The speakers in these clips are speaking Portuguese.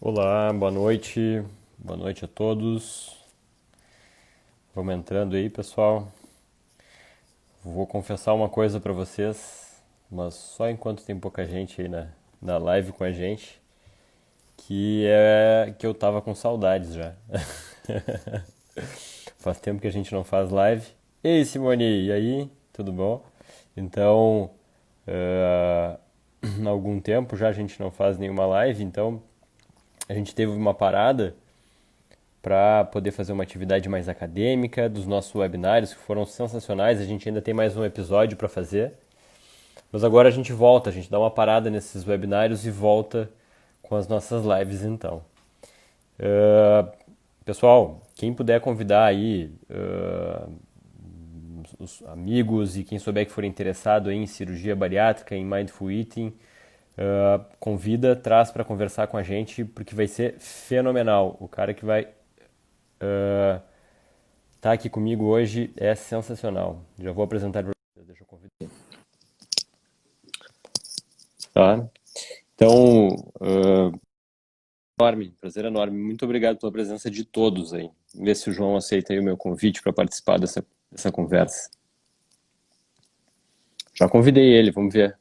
Olá, boa noite a todos. Vamos entrando aí, pessoal. Vou confessar uma coisa pra vocês, mas só enquanto tem pouca gente aí na live com a gente, que é que eu tava com saudades já. Faz tempo que a gente não faz live. Ei, Simone, e aí? Tudo bom? Então, há algum tempo já a gente não faz nenhuma live, então a gente teve uma parada para poder fazer uma atividade mais acadêmica dos nossos webinários, que foram sensacionais. A gente ainda tem mais um episódio para fazer. Mas agora a gente volta, a gente dá uma parada nesses webinários e volta com as nossas lives então. Pessoal, quem puder convidar aí os amigos e quem souber que for interessado em cirurgia bariátrica, em Mindful Eating, convida, traz para conversar com a gente, porque vai ser fenomenal. O cara que vai tá aqui comigo hoje é sensacional. Já vou apresentar para vocês, deixa eu convidar. Tá? Então, enorme, prazer enorme. Muito obrigado pela presença de todos aí. Vamos ver se o João aceita aí o meu convite para participar dessa conversa. Já convidei ele, vamos ver.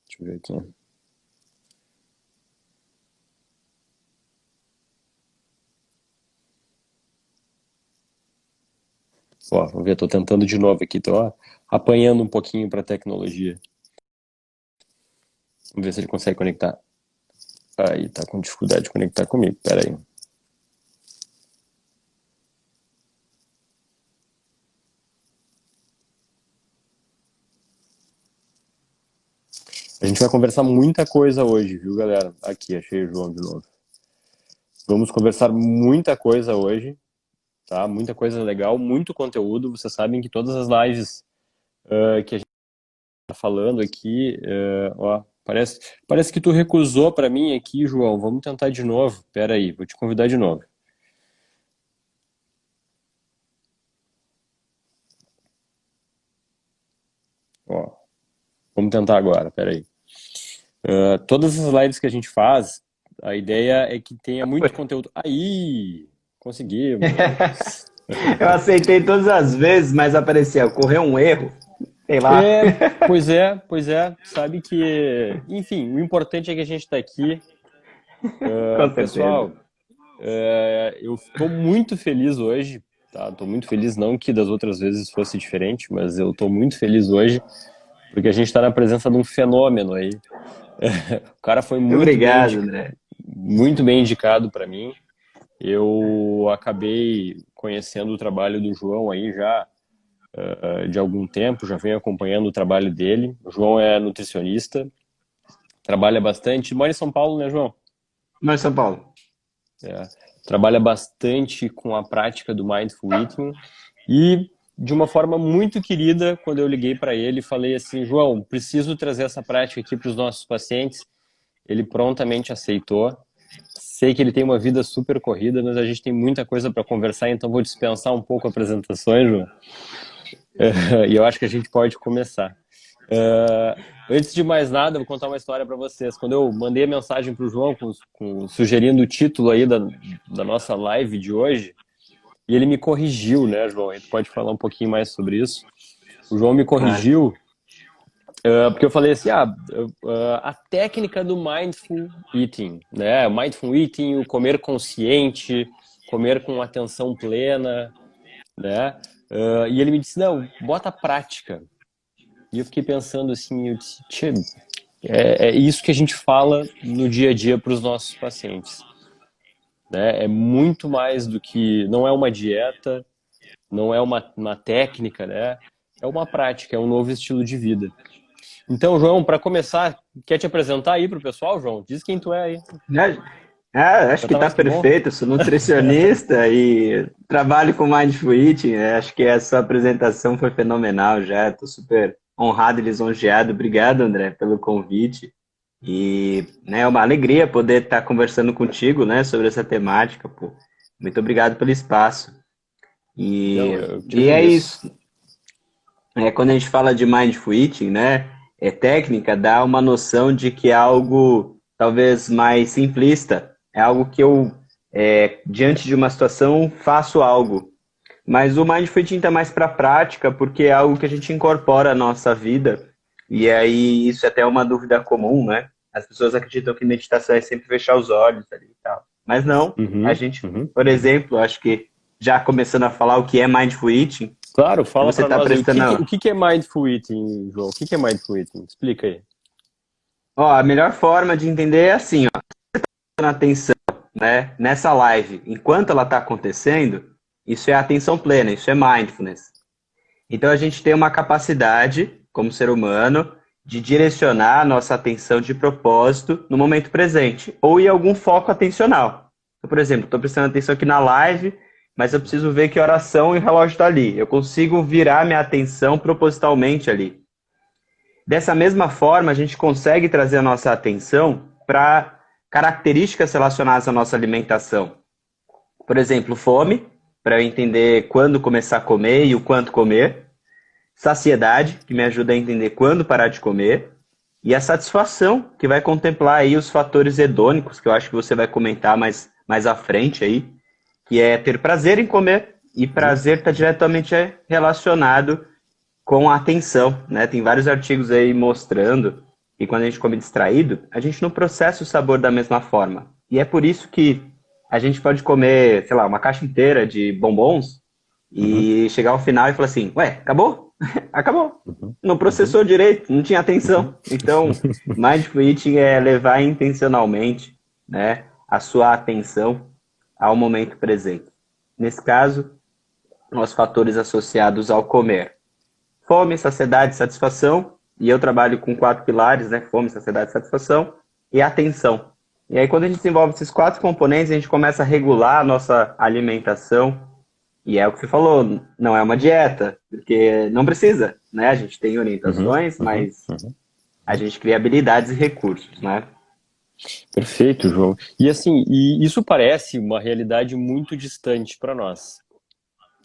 Deixa eu ver aqui. Ó, vamos ver, tô tentando de novo aqui, tô apanhando um pouquinho para a tecnologia. Vamos ver se ele consegue conectar. Aí, tá com dificuldade de conectar comigo, pera aí. A gente vai conversar muita coisa hoje, viu, galera? Aqui, achei o João de novo. Vamos conversar muita coisa hoje, tá? Muita coisa legal, muito conteúdo. Vocês sabem que todas as lives que a gente tá falando aqui, ó, parece que tu recusou para mim aqui, João. Vamos tentar de novo. Pera aí, vou te convidar de novo. Ó, vamos tentar agora, pera aí. Todas as lives que a gente faz, a ideia é que tenha muito conteúdo. Aí, conseguimos. Eu aceitei todas as vezes, mas aparecia, ocorreu um erro, sei lá. Pois é. Sabe que, enfim, o importante é que a gente está aqui. Com certeza. Pessoal, eu estou muito feliz hoje, tá? Estou muito feliz, não que das outras vezes fosse diferente, mas eu estou muito feliz hoje, porque a gente está na presença de um fenômeno aí. O cara foi Obrigado, André. muito bem indicado para mim. Eu acabei conhecendo o trabalho do João aí já de algum tempo, já venho acompanhando o trabalho dele. O João é nutricionista, trabalha bastante, mora em São Paulo, né, João? Nós, São Paulo. É, trabalha bastante com a prática do Mindful Eating e de uma forma muito querida, quando eu liguei para ele, falei assim, João, preciso trazer essa prática aqui para os nossos pacientes. Ele prontamente aceitou. Sei que ele tem uma vida super corrida, mas a gente tem muita coisa para conversar, então vou dispensar um pouco apresentações, João. E eu acho que a gente pode começar. Antes de mais nada, vou contar uma história para vocês. Quando eu mandei a mensagem para o João, sugerindo o título aí da nossa live de hoje, e ele me corrigiu, né, João? Tu pode falar um pouquinho mais sobre isso. O João me Claro. corrigiu, porque eu falei assim, a técnica do Mindful Eating, né? Mindful Eating, o comer consciente, comer com atenção plena, né? E ele me disse, não, bota a prática. E eu fiquei pensando assim, eu disse, "Tchê, é isso que a gente fala no dia a dia para os nossos pacientes. Né? É muito mais do que, não é uma dieta, não é uma técnica, né? É uma prática, é um novo estilo de vida. Então, João, para começar, quer te apresentar aí para o pessoal, João? Diz quem tu é aí. Né? Acho Já que tá está mais que bom. perfeito. Eu sou nutricionista e trabalho com Mindful Eating. Acho que a sua apresentação foi fenomenal já. Estou super honrado e lisonjeado. Obrigado, André, pelo convite. E né, é uma alegria poder estar conversando contigo, né, sobre essa temática, pô. Muito obrigado pelo espaço. Não, E, eu te e é agradeço. isso. Quando a gente fala de mindful eating, né? técnica dá uma noção de que é algo talvez mais simplista. É algo que eu, diante de uma situação, faço algo. Mas o Mindful Eating está mais para a prática, porque é algo que a gente incorpora à nossa vida. E aí, isso é até uma dúvida comum, né? As pessoas acreditam que meditação é sempre fechar os olhos ali e tal. Mas não, a gente, por exemplo, acho que já começando a falar o que é Mindful Eating, Claro, fala você para está nós aí, prestando... o que que é Mindful Eating, João? O que que é Mindful Eating? Explica aí. Ó, a melhor forma de entender é assim, ó, prestando atenção, né, nessa live, enquanto ela está acontecendo, isso é atenção plena, isso é mindfulness. Então a gente tem uma capacidade, como ser humano, de direcionar a nossa atenção de propósito no momento presente, ou em algum foco atencional. Então, por exemplo, estou prestando atenção aqui na live, mas eu preciso ver que oração e o relógio está ali. Eu consigo virar minha atenção propositalmente ali. Dessa mesma forma, a gente consegue trazer a nossa atenção para características relacionadas à nossa alimentação. Por exemplo, fome, para eu entender quando começar a comer e o quanto comer. Saciedade, que me ajuda a entender quando parar de comer. E a satisfação, que vai contemplar aí os fatores hedônicos, que eu acho que você vai comentar mais à frente aí, que é ter prazer em comer. E prazer está diretamente relacionado com a atenção, né? Tem vários artigos aí mostrando que quando a gente come distraído, a gente não processa o sabor da mesma forma. E é por isso que a gente pode comer, sei lá, uma caixa inteira de bombons e chegar ao final e falar assim, ué, acabou? Acabou. Não processou direito, não tinha atenção. Então, Mindful Eating é levar intencionalmente, né, a sua atenção ao momento presente. Nesse caso, os fatores associados ao comer. Fome, saciedade, satisfação, e eu trabalho com 4 pilares, né? Fome, saciedade, satisfação e atenção. E aí, quando a gente desenvolve esses 4 componentes, a gente começa a regular a nossa alimentação, e é o que você falou, não é uma dieta, porque não precisa, né? A gente tem orientações, mas a gente cria habilidades e recursos, né? Perfeito, João. E assim, e isso parece uma realidade muito distante para nós.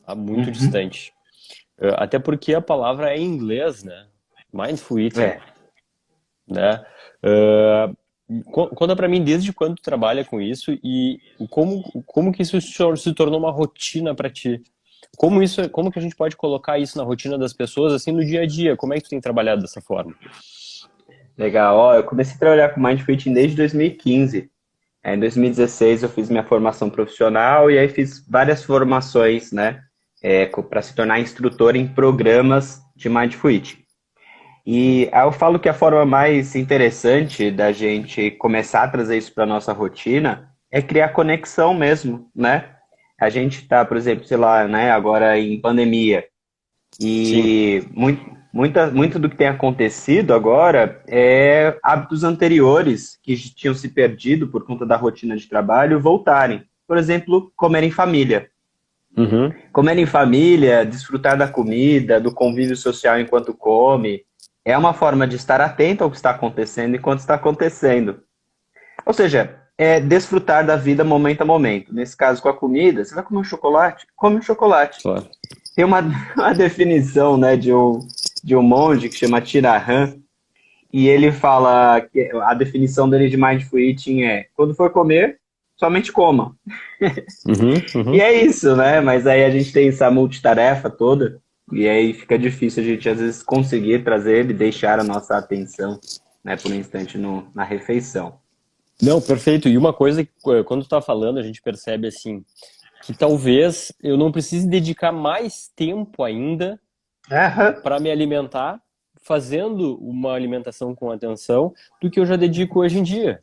Tá? Muito distante. Até porque a palavra é em inglês, né? Mindful Eating, É. né? Conta para mim desde quando tu trabalha com isso e como que isso se tornou uma rotina para ti? Como que a gente pode colocar isso na rotina das pessoas assim no dia a dia? Como é que tu tem trabalhado dessa forma? Legal. Ó, eu comecei a trabalhar com Mindful Eating desde 2015. Em 2016 eu fiz minha formação profissional e aí fiz várias formações, né? Para se tornar instrutor em programas de Mindful Eating. E aí eu falo que a forma mais interessante da gente começar a trazer isso para a nossa rotina é criar conexão mesmo, né? A gente está, por exemplo, sei lá, né, agora em pandemia. E muito do que tem acontecido agora é hábitos anteriores que tinham se perdido por conta da rotina de trabalho voltarem. Por exemplo, comer em família. Comer em família, desfrutar da comida, do convívio social enquanto come, é uma forma de estar atento ao que está acontecendo enquanto está acontecendo. Ou seja, é desfrutar da vida momento a momento. Nesse caso, com a comida, você vai comer um chocolate? Come um chocolate. Claro. Tem uma definição, né, de um monge que chama Tirahan, e ele fala que a definição dele de Mindful Eating é: quando for comer, somente coma. E é isso, né? Mas aí a gente tem essa multitarefa toda, e aí fica difícil a gente às vezes conseguir trazer e deixar a nossa atenção, né, por um instante na refeição. Não, perfeito. E uma coisa que quando tu tá falando, a gente percebe assim, que talvez eu não precise dedicar mais tempo ainda para me alimentar, fazendo uma alimentação com atenção, do que eu já dedico hoje em dia.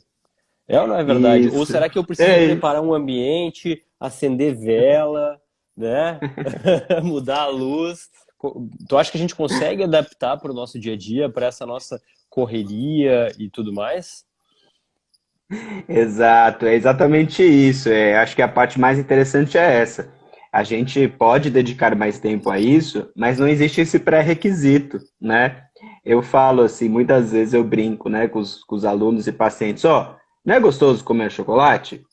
É ou não é verdade? Isso. Ou será que eu preciso preparar um ambiente, acender vela, né? Mudar a luz? Tu acha que a gente consegue adaptar para o nosso dia a dia, para essa nossa correria e tudo mais? Exato, é exatamente isso. Acho que a parte mais interessante é essa. A gente pode dedicar mais tempo a isso, mas não existe esse pré-requisito, né? Eu falo assim, muitas vezes eu brinco, né, com os alunos e pacientes, ó, não é gostoso comer chocolate?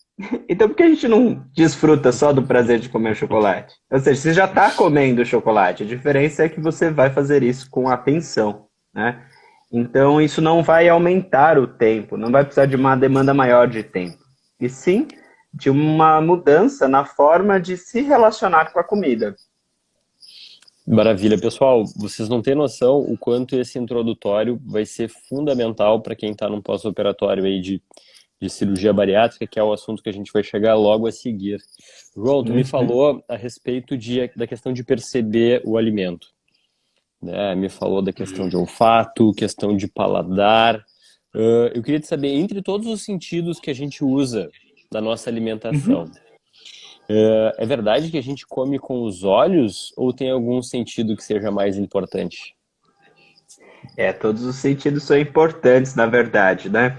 Então por que a gente não desfruta só do prazer de comer chocolate? Ou seja, você já está comendo chocolate, a diferença é que você vai fazer isso com atenção, né? Então, isso não vai aumentar o tempo, não vai precisar de uma demanda maior de tempo, e sim de uma mudança na forma de se relacionar com a comida. Maravilha, pessoal. Vocês não têm noção o quanto esse introdutório vai ser fundamental para quem está num pós-operatório aí de cirurgia bariátrica, que é o assunto que a gente vai chegar logo a seguir. João, tu me Uhum, falou a respeito da questão de perceber o alimento, né? Me falou da questão de isso. olfato, questão de paladar. Eu queria te saber, entre todos os sentidos que a gente usa na nossa alimentação, Uhum. é verdade que a gente come com os olhos ou tem algum sentido que seja mais importante? Todos os sentidos são importantes, na verdade, né?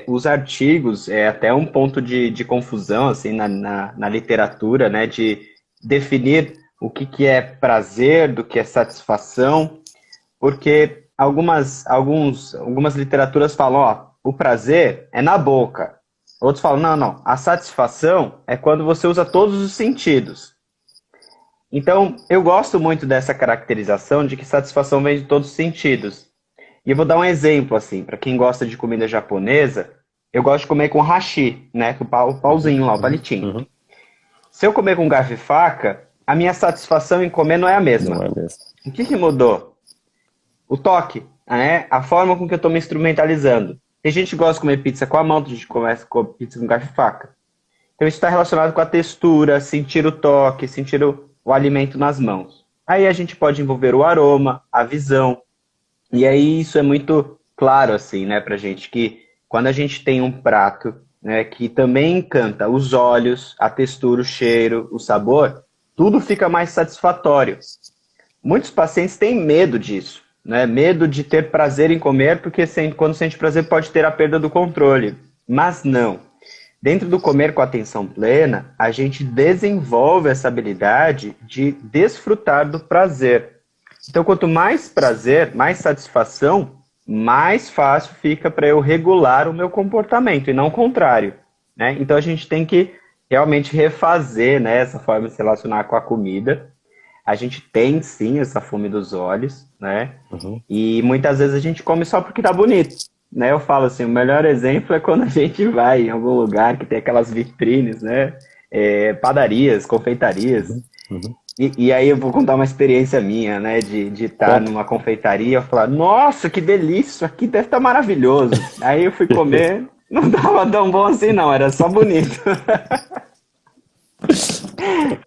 Os artigos é até um ponto de confusão assim na literatura, né? De definir o que é prazer, do que é satisfação, porque algumas literaturas falam, ó, o prazer é na boca. Outros falam, não, não, a satisfação é quando você usa todos os sentidos. Então, eu gosto muito dessa caracterização de que satisfação vem de todos os sentidos. E eu vou dar um exemplo, assim, para quem gosta de comida japonesa, eu gosto de comer com hashi, né? Com o Uhum, pauzinho lá, o uhum, palitinho. uhum. Se eu comer com garfo e faca, a minha satisfação em comer não é a Não mesma. é mesmo. O que mudou? O toque, né? A forma com que eu estou me instrumentalizando. Tem gente que gosta de comer pizza com a mão, tem gente que começa com pizza com garfo e faca. Então isso está relacionado com a textura, sentir o toque, sentir o alimento nas mãos. Aí a gente pode envolver o aroma, a visão, e aí isso é muito claro, assim, né, pra gente, que quando a gente tem um prato, né, que também encanta os olhos, a textura, o cheiro, o sabor, tudo fica mais satisfatório. Muitos pacientes têm medo disso, né, medo de ter prazer em comer, porque quando sente prazer pode ter a perda do controle. Mas não. Dentro do comer com atenção plena, a gente desenvolve essa habilidade de desfrutar do prazer. Então, quanto mais prazer, mais satisfação, mais fácil fica para eu regular o meu comportamento e não o contrário, né? Então, a gente tem que realmente refazer, né, essa forma de se relacionar com a comida. A gente tem sim essa fome dos olhos, né? Uhum. E muitas vezes a gente come só porque tá bonito, né? Eu falo assim, o melhor exemplo é quando a gente vai em algum lugar que tem aquelas vitrines, né? Padarias, confeitarias. Uhum. Uhum. E aí eu vou contar uma experiência minha, né? De estar Conta. numa confeitaria e falar, nossa, que delícia, isso aqui deve estar maravilhoso. Aí eu fui comer, não tava tão bom assim não, era só bonito.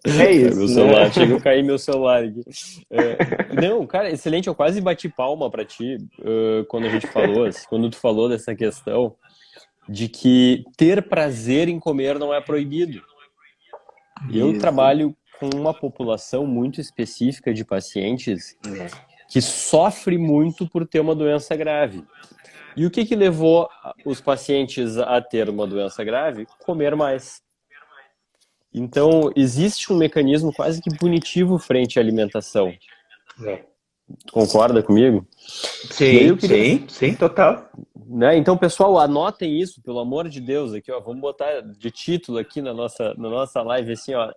É Caiu meu isso, né? celular, chega a cair meu celular aqui. Não, cara, excelente, eu quase bati palma pra ti, quando a gente falou, assim, quando tu falou dessa questão de que ter prazer em comer não é proibido. Eu Isso. trabalho com uma população muito específica de pacientes É. que sofre muito por ter uma doença grave. E o que que levou os pacientes a ter uma doença grave? Comer mais. Então, existe um mecanismo quase que punitivo frente à alimentação. É. Tu concorda comigo? E aí eu Sim, queria, sim, sim, total. né? Então, pessoal, anotem isso, pelo amor de Deus, aqui, ó, vamos botar de título aqui na nossa live assim, ó,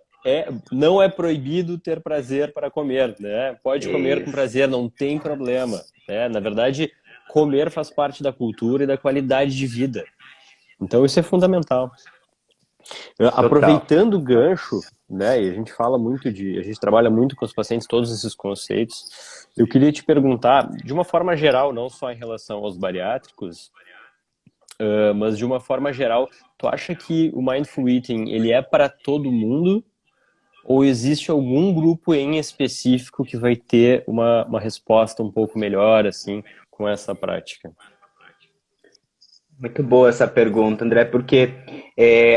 não é proibido ter prazer para comer, né? Pode comer com Isso. prazer, não tem problema, né? Na verdade, comer faz parte da cultura e da qualidade de vida. Então, isso é fundamental. Total. Aproveitando o gancho, né, e a gente trabalha muito com os pacientes todos esses conceitos. Eu queria te perguntar, de uma forma geral, não só em relação aos bariátricos, mas de uma forma geral, tu acha que o Mindful Eating, ele é para todo mundo ou existe algum grupo em específico que vai ter uma resposta um pouco melhor, assim, com essa prática? Muito boa essa pergunta, André, porque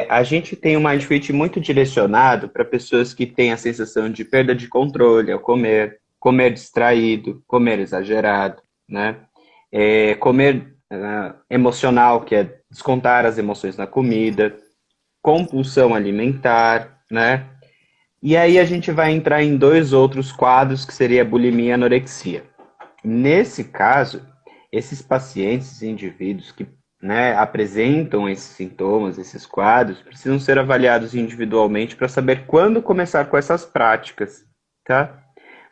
a gente tem um Mindfit muito direcionado para pessoas que têm a sensação de perda de controle ao comer, comer distraído, comer exagerado, né? Comer emocional, que é descontar as emoções na comida, compulsão alimentar, né? E aí a gente vai entrar em dois outros quadros, que seria bulimia e anorexia. Nesse caso, esses pacientes, esses indivíduos que, né, apresentam esses sintomas, esses quadros, precisam ser avaliados individualmente para saber quando começar com essas práticas, tá?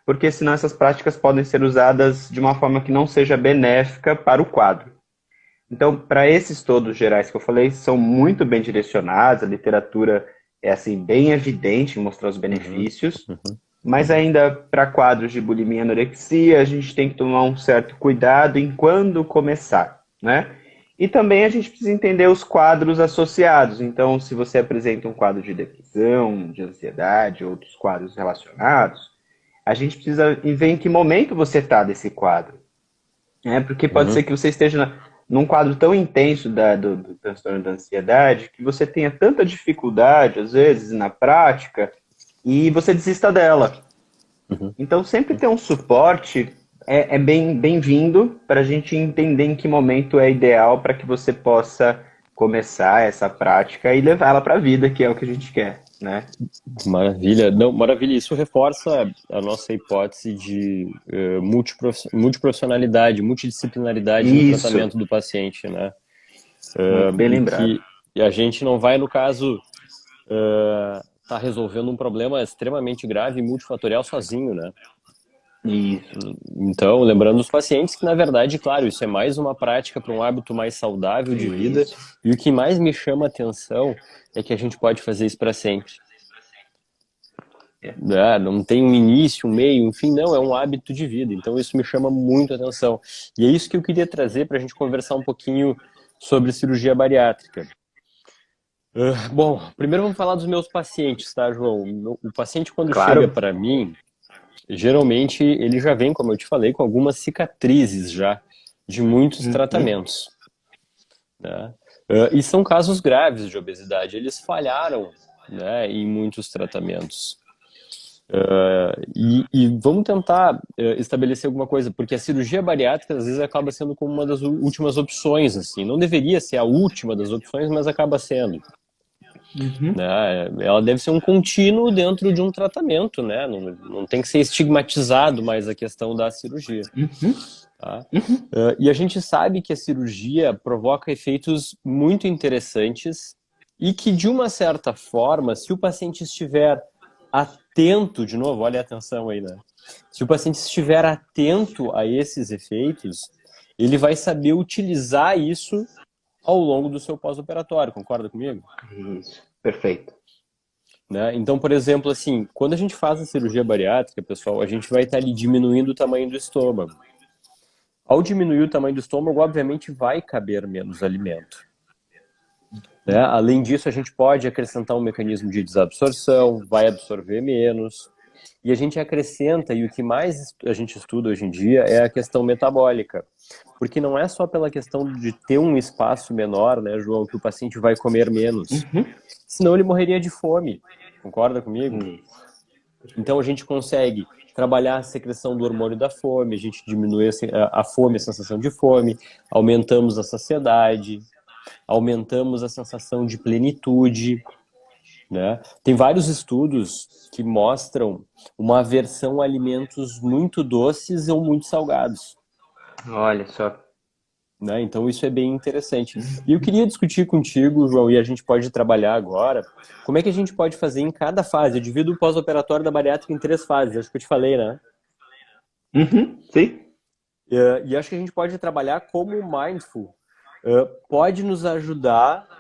porque senão essas práticas podem ser usadas de uma forma que não seja benéfica para o quadro. Então, para esses todos gerais que eu falei, são muito bem direcionados, a literatura é assim bem evidente em mostrar os benefícios, mas ainda para quadros de bulimia e anorexia, a gente tem que tomar um certo cuidado em quando começar, né? E também a gente precisa entender os quadros associados. Então, se você apresenta um quadro de depressão, de ansiedade, outros quadros relacionados, a gente precisa ver em que momento você está desse quadro. Porque pode ser que você esteja num quadro tão intenso do transtorno da ansiedade que você tenha tanta dificuldade, às vezes, na prática, e você desista dela. Então, sempre ter um suporte é bem-vindo para a gente entender em que momento é ideal para que você possa começar essa prática e levar ela para a vida, que é o que a gente quer, né? Maravilha. Não, maravilha. Isso reforça a nossa hipótese de multiprofissionalidade, multidisciplinaridade no Isso, tratamento do paciente, né? muito bem E lembrado. que a gente não vai, no caso, tá resolvendo um problema extremamente grave e multifatorial sozinho, né? Isso, Então, lembrando os pacientes que, na verdade, claro, isso é mais uma prática para um hábito mais saudável de vida, isso. e o que mais me chama a atenção é que a gente pode fazer isso para sempre. Não tem um início, um meio, um fim, não, é um hábito de vida. Então isso me chama muito a atenção. E é isso que eu queria trazer para a gente conversar um pouquinho sobre cirurgia bariátrica. Bom, primeiro vamos falar dos meus pacientes, tá, João? O paciente, quando chega Claro. para mim, geralmente ele já vem, como eu te falei, com algumas cicatrizes já de muitos tratamentos, né? E são casos graves de obesidade. Eles falharam, né, em muitos tratamentos. E vamos tentar estabelecer alguma coisa, porque a cirurgia bariátrica às vezes acaba sendo como uma das últimas opções, assim. Não deveria ser a última das opções, mas acaba sendo. Né? Ela deve ser um contínuo dentro de um tratamento, né? Não tem que ser estigmatizado mais a questão da cirurgia. Tá? E a gente sabe que a cirurgia provoca efeitos muito interessantes e que, de uma certa forma, se o paciente estiver atento, de novo, olha a atenção aí, né? Se o paciente estiver atento a esses efeitos, ele vai saber utilizar isso ao longo do seu pós-operatório, concorda comigo? Isso, perfeito. Né? Então, por exemplo, assim, quando a gente faz a cirurgia bariátrica, pessoal, a gente vai estar ali diminuindo o tamanho do estômago. Ao diminuir o tamanho do estômago, obviamente vai caber menos alimento. Né? Além disso, a gente pode acrescentar um mecanismo de desabsorção, vai absorver menos. E a gente acrescenta, e o que mais a gente estuda hoje em dia é a questão metabólica. Porque não é só pela questão de ter um espaço menor, né, João, que o paciente vai comer menos. Senão ele morreria de fome. Concorda comigo? Então a gente consegue trabalhar a secreção do hormônio da fome, a gente diminui a fome, a sensação de fome, aumentamos a saciedade, aumentamos a sensação de plenitude, né? Tem vários estudos que mostram uma aversão a alimentos muito doces ou muito salgados. Olha só. Né? Então isso é bem interessante. E eu queria discutir contigo, João, e a gente pode trabalhar agora, como é que a gente pode fazer em cada fase. Eu divido o pós-operatório da bariátrica em 3 fases, acho que eu te falei, né? Sim. E acho que a gente pode trabalhar como Mindful. Pode nos ajudar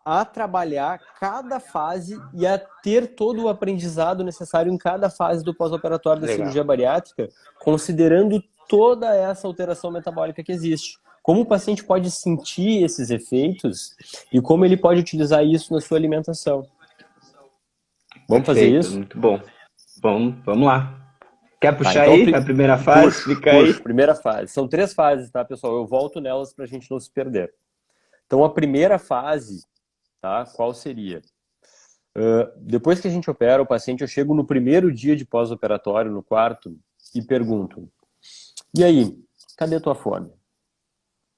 a trabalhar cada fase e a ter todo o aprendizado necessário em cada fase do pós-operatório da cirurgia bariátrica, considerando toda essa alteração metabólica que existe. Como o paciente pode sentir esses efeitos e como ele pode utilizar isso na sua alimentação. Vamos fazer isso? Muito bom. Vamos lá. Quer puxar então, aí a primeira fase? Fica aí. Primeira fase. São 3 fases, tá, pessoal? Eu volto nelas para a gente não se perder. Então, a primeira fase, tá? Qual seria? Depois que a gente opera o paciente, eu chego no primeiro dia de pós-operatório, no quarto, e pergunto: e aí, cadê tua fome?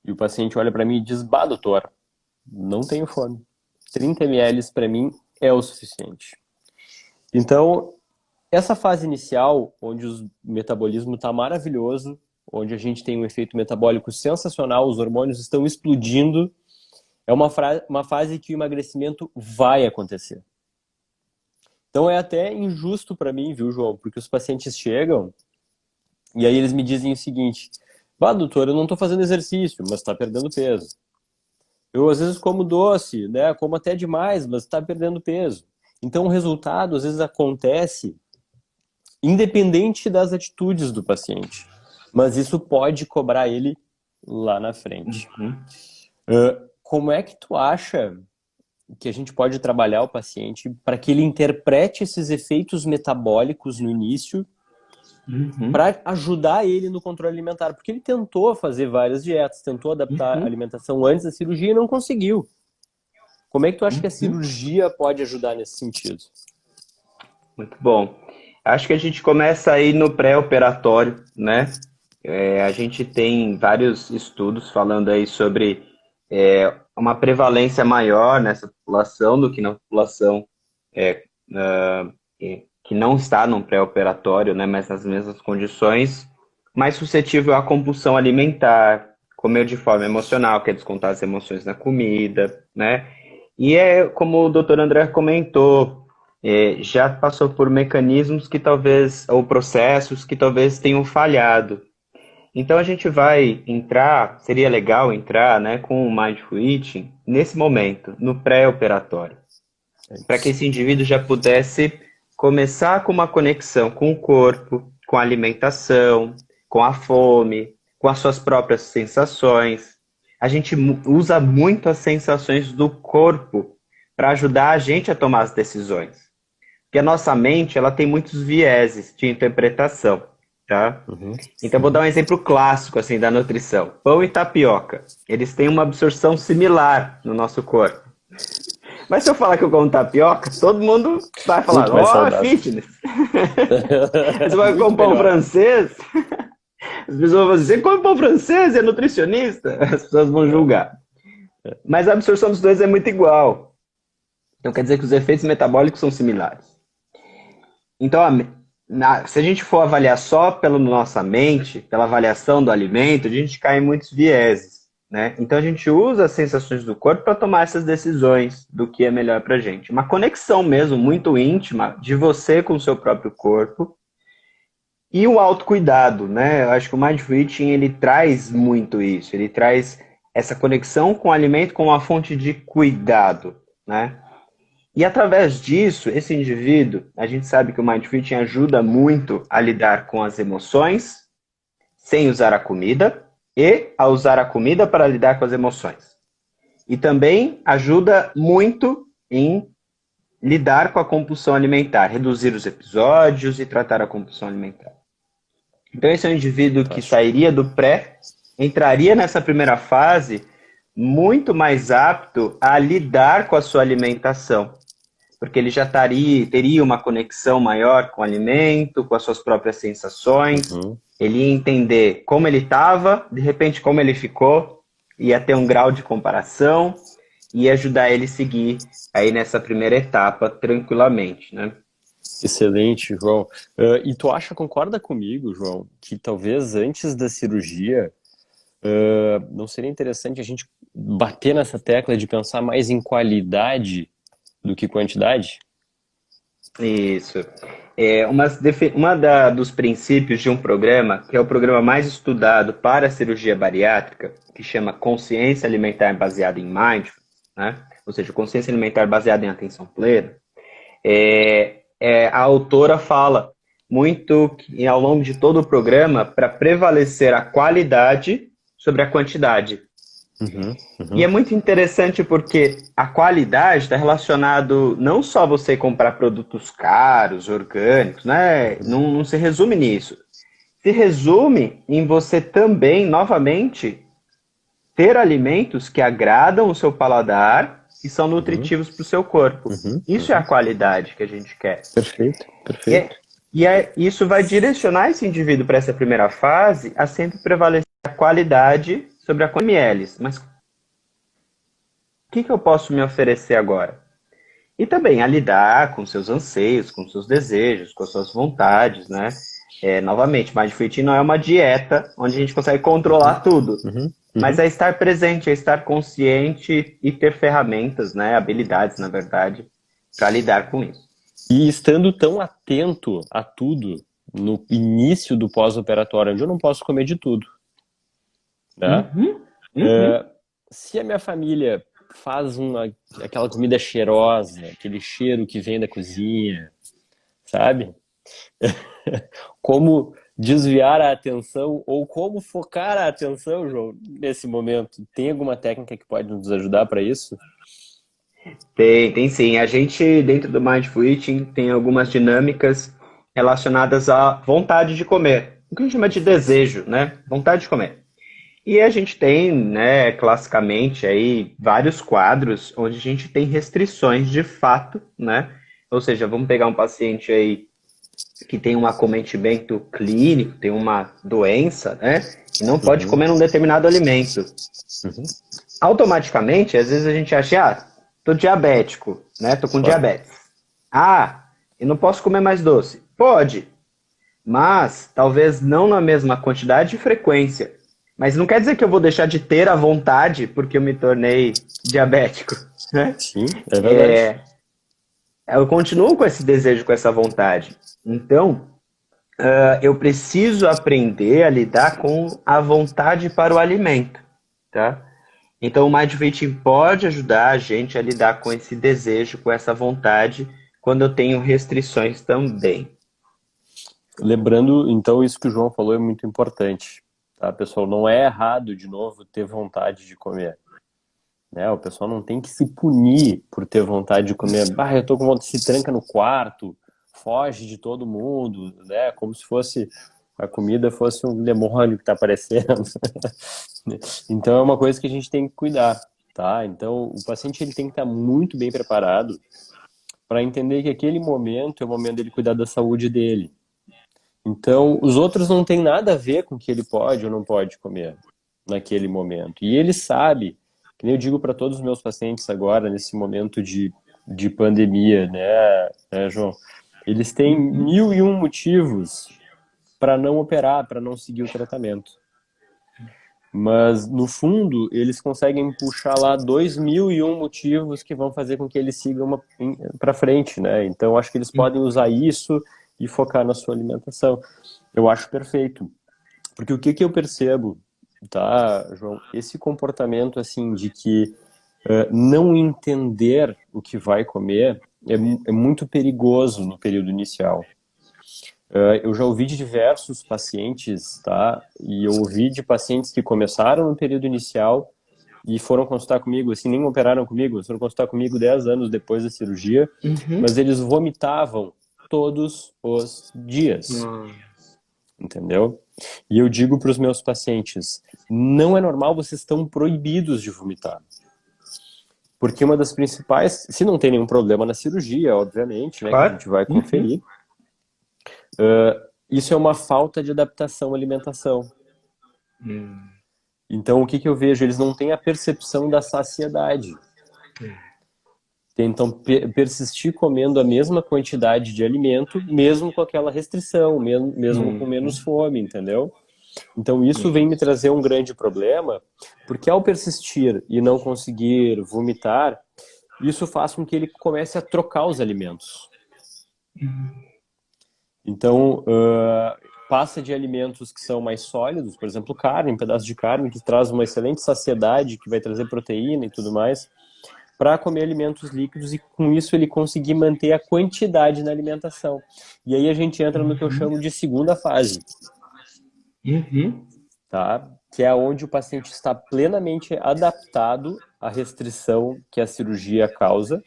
E o paciente olha para mim e diz: bah, doutor, não tenho fome. 30 ml para mim é o suficiente. Então, essa fase inicial, onde o metabolismo está maravilhoso, onde a gente tem um efeito metabólico sensacional, os hormônios estão explodindo, é uma fase que o emagrecimento vai acontecer. Então é até injusto para mim, viu, João? Porque os pacientes chegam E aí eles me dizem o seguinte: bah, doutor, eu não estou fazendo exercício, mas está perdendo peso. Eu às vezes como doce, né? Como até demais, mas está perdendo peso. Então o resultado às vezes acontece independente das atitudes do paciente. Mas isso pode cobrar ele lá na frente. Uhum. Como é que tu acha que a gente pode trabalhar o paciente para que ele interprete esses efeitos metabólicos no início para ajudar ele no controle alimentar? Porque ele tentou fazer várias dietas, tentou adaptar a alimentação antes da cirurgia e não conseguiu. Como é que tu acha que a cirurgia pode ajudar nesse sentido? Muito bom. Acho que a gente começa aí no pré-operatório, né? A gente tem vários estudos falando aí sobre uma prevalência maior nessa população do que na população que não está no pré-operatório, né? Mas nas mesmas condições, mais suscetível à compulsão alimentar, comer de forma emocional, que é descontar as emoções na comida, né? E como o doutor André comentou, já passou por mecanismos que talvez, ou processos que talvez tenham falhado. Então a gente vai entrar, seria legal entrar, né, com o Mindful Eating nesse momento, no pré-operatório, para que esse indivíduo já pudesse começar com uma conexão com o corpo, com a alimentação, com a fome, com as suas próprias sensações. A gente usa muito as sensações do corpo para ajudar a gente a tomar as decisões. Porque a nossa mente, ela tem muitos vieses de interpretação, tá? Então, vou dar um exemplo clássico, assim, da nutrição. Pão e tapioca. Eles têm uma absorção similar no nosso corpo. Mas se eu falar que eu como tapioca, todo mundo vai falar, ó, fitness. Você vai comer um pão francês? As pessoas vão dizer, você come pão francês e é nutricionista? As pessoas vão julgar. Mas a absorção dos dois é muito igual. Então quer dizer que os efeitos metabólicos são similares. Então, se a gente for avaliar só pela nossa mente, pela avaliação do alimento, a gente cai em muitos vieses, né? Então a gente usa as sensações do corpo para tomar essas decisões do que é melhor para a gente. Uma conexão mesmo muito íntima de você com o seu próprio corpo. E o autocuidado, né? Eu acho que o Mindful Eating, ele traz muito isso. Ele traz essa conexão com o alimento como uma fonte de cuidado, né? E através disso, esse indivíduo, a gente sabe que o Mindful Eating ajuda muito a lidar com as emoções sem usar a comida e a usar a comida para lidar com as emoções. E também ajuda muito em lidar com a compulsão alimentar, reduzir os episódios e tratar a compulsão alimentar. Então esse é um indivíduo que sairia do pré, entraria nessa primeira fase muito mais apto a lidar com a sua alimentação, porque ele já teria uma conexão maior com o alimento, com as suas próprias sensações, ele ia entender como ele estava, de repente como ele ficou, ia ter um grau de comparação e ajudar ele a seguir aí nessa primeira etapa tranquilamente, né? Excelente, João. E tu concorda comigo, João, que talvez antes da cirurgia não seria interessante a gente bater nessa tecla de pensar mais em qualidade do que quantidade? Isso. Dos princípios de um programa, que é o programa mais estudado para a cirurgia bariátrica, que chama Consciência Alimentar Baseada em Mindfulness, né? Ou seja, consciência alimentar baseada em atenção plena, a autora fala muito ao longo de todo o programa para prevalecer a qualidade sobre a quantidade. E é muito interessante porque a qualidade está relacionado não só a você comprar produtos caros, orgânicos, né? Não se resume nisso. Se resume em você também, novamente, ter alimentos que agradam o seu paladar e são nutritivos para o seu corpo. Isso é a qualidade que a gente quer. Perfeito, perfeito. Isso vai direcionar esse indivíduo para essa primeira fase a sempre prevalecer a qualidade sobre a ml. Mas o que eu posso me oferecer agora? E também a lidar com seus anseios, com seus desejos, com suas vontades, né? Novamente, Mindful Eating não é uma dieta onde a gente consegue controlar tudo. Mas é estar presente, é estar consciente e ter ferramentas, né? Habilidades, na verdade, para lidar com isso. E estando tão atento a tudo, no início do pós-operatório, onde eu não posso comer de tudo, né? Uhum. Uhum. Se a minha família faz aquela comida cheirosa, aquele cheiro que vem da cozinha, sabe? Como desviar a atenção ou como focar a atenção, João, nesse momento? Tem alguma técnica que pode nos ajudar para isso? Tem sim. A gente, dentro do Mindful Eating, tem algumas dinâmicas relacionadas à vontade de comer. O que a gente chama de Perfeito. desejo, né? Vontade de comer. E a gente tem, né, classicamente aí vários quadros onde a gente tem restrições de fato, né? Ou seja, vamos pegar um paciente aí que tem um acometimento clínico, tem uma doença, né? E não pode Uhum, comer um determinado alimento. uhum, Automaticamente, às vezes a gente acha, tô diabético, né? Tô com claro. diabetes. Eu não posso comer mais doce. Pode, mas talvez não na mesma quantidade e frequência. Mas não quer dizer que eu vou deixar de ter a vontade porque eu me tornei diabético, né? Sim, é verdade. Eu continuo com esse desejo, com essa vontade. Então, eu preciso aprender a lidar com a vontade para o alimento, tá? Então, o Mindful Eating pode ajudar a gente a lidar com esse desejo, com essa vontade, quando eu tenho restrições também. Lembrando, então, isso que o João falou é muito importante, tá, pessoal? Não é errado, de novo, ter vontade de comer, né? O pessoal não tem que se punir por ter vontade de comer. Eu tô com vontade, se tranca no quarto, foge de todo mundo, né? Como se fosse a comida fosse um demônio que tá aparecendo. Então é uma coisa que a gente tem que cuidar, tá? Então o paciente ele tem que estar muito bem preparado para entender que aquele momento é o momento dele cuidar da saúde dele. Então os outros não têm nada a ver com o que ele pode ou não pode comer naquele momento. E ele sabe, que nem eu digo para todos os meus pacientes agora, nesse momento de pandemia, né, João? Eles têm Uhum. 1001 motivos para não operar, para não seguir o tratamento. Mas, no fundo, eles conseguem puxar lá 2001 motivos que vão fazer com que eles sigam para frente, né? Então, acho que eles podem usar isso e focar na sua alimentação. Eu acho perfeito. Porque o que que eu percebo, tá, João? Esse comportamento, assim, de que não entender o que vai comer é muito perigoso no período inicial. Eu já ouvi de diversos pacientes, tá? E eu ouvi de pacientes que começaram no período inicial e foram consultar comigo, assim, nem operaram comigo, foram consultar comigo 10 anos depois da cirurgia, Uhum. mas eles vomitavam todos os dias, Hum. entendeu? E eu digo para os meus pacientes, não é normal, vocês estão proibidos de vomitar. Porque uma das principais, se não tem nenhum problema na cirurgia, obviamente, né, que a Claro. gente vai Uhum. conferir, isso é uma falta de adaptação à alimentação. Hum. Então, o que que eu vejo? Eles não têm a percepção da saciedade. Tentam persistir comendo a mesma quantidade de alimento, mesmo com aquela restrição, mesmo com menos Uhum. fome, entendeu? Então, isso vem me trazer um grande problema, porque ao persistir e não conseguir vomitar, isso faz com que ele comece a trocar os alimentos. Então, passa de alimentos que são mais sólidos, por exemplo, carne, um pedaço de carne que traz uma excelente saciedade, que vai trazer proteína e tudo mais, para comer alimentos líquidos e com isso ele conseguir manter a quantidade na alimentação. E aí a gente entra no que eu chamo de segunda fase, Uhum. tá? Que é onde o paciente está plenamente adaptado à restrição que a cirurgia causa,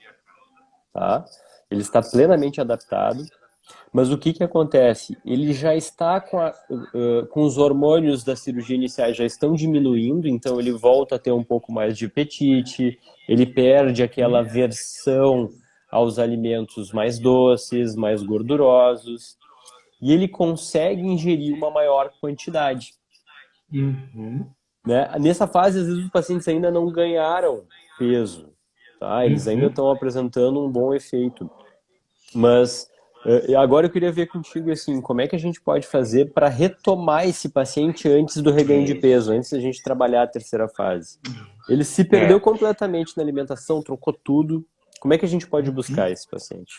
tá? Ele está plenamente adaptado. Mas o que que acontece? Ele já está com os hormônios da cirurgia iniciais já estão diminuindo, então ele volta a ter um pouco mais de apetite, ele perde aquela aversão aos alimentos mais doces, mais gordurosos, e ele consegue ingerir uma maior quantidade, Uhum. né? Nessa fase, às vezes os pacientes ainda não ganharam peso, tá? Eles ainda Uhum. estão apresentando um bom efeito. Mas agora eu queria ver contigo assim, como é que a gente pode fazer para retomar esse paciente antes do reganho de peso, antes da gente trabalhar a terceira fase? Ele se perdeu É. completamente na alimentação, trocou tudo. Como é que a gente pode buscar esse paciente?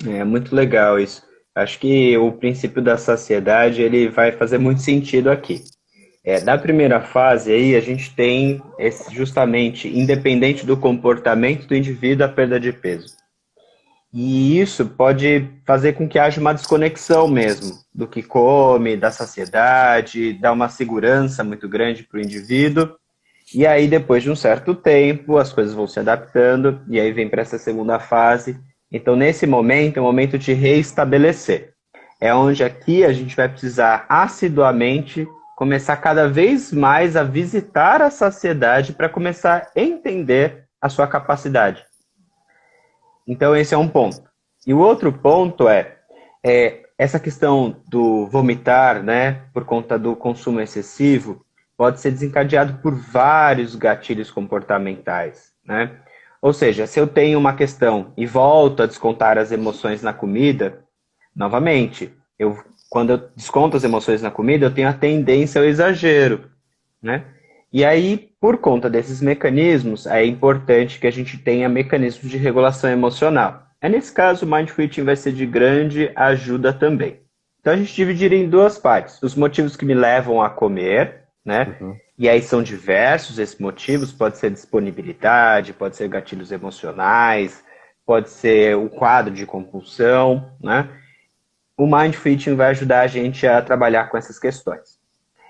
É muito legal isso. Acho que o princípio da saciedade ele vai fazer muito sentido aqui. Na primeira fase aí a gente tem justamente, independente do comportamento do indivíduo, a perda de peso. E isso pode fazer com que haja uma desconexão mesmo do que come, da saciedade, dá uma segurança muito grande para o indivíduo. E aí, depois de um certo tempo, as coisas vão se adaptando, e aí vem para essa segunda fase. Então, nesse momento, é o momento de reestabelecer. É onde aqui a gente vai precisar assiduamente começar cada vez mais a visitar a saciedade para começar a entender a sua capacidade. Então, esse é um ponto. E o outro ponto é essa questão do vomitar, né, por conta do consumo excessivo, pode ser desencadeado por vários gatilhos comportamentais, né? Ou seja, se eu tenho uma questão e volto a descontar as emoções na comida, novamente, quando eu desconto as emoções na comida, eu tenho a tendência ao exagero, né? E aí, por conta desses mecanismos, é importante que a gente tenha mecanismos de regulação emocional. Nesse caso, o Mindful Eating vai ser de grande ajuda também. Então, a gente dividiria em duas partes. Os motivos que me levam a comer, né? Uhum. E aí são diversos esses motivos. Pode ser disponibilidade, pode ser gatilhos emocionais, pode ser o quadro de compulsão, né? O Mindful Eating vai ajudar a gente a trabalhar com essas questões.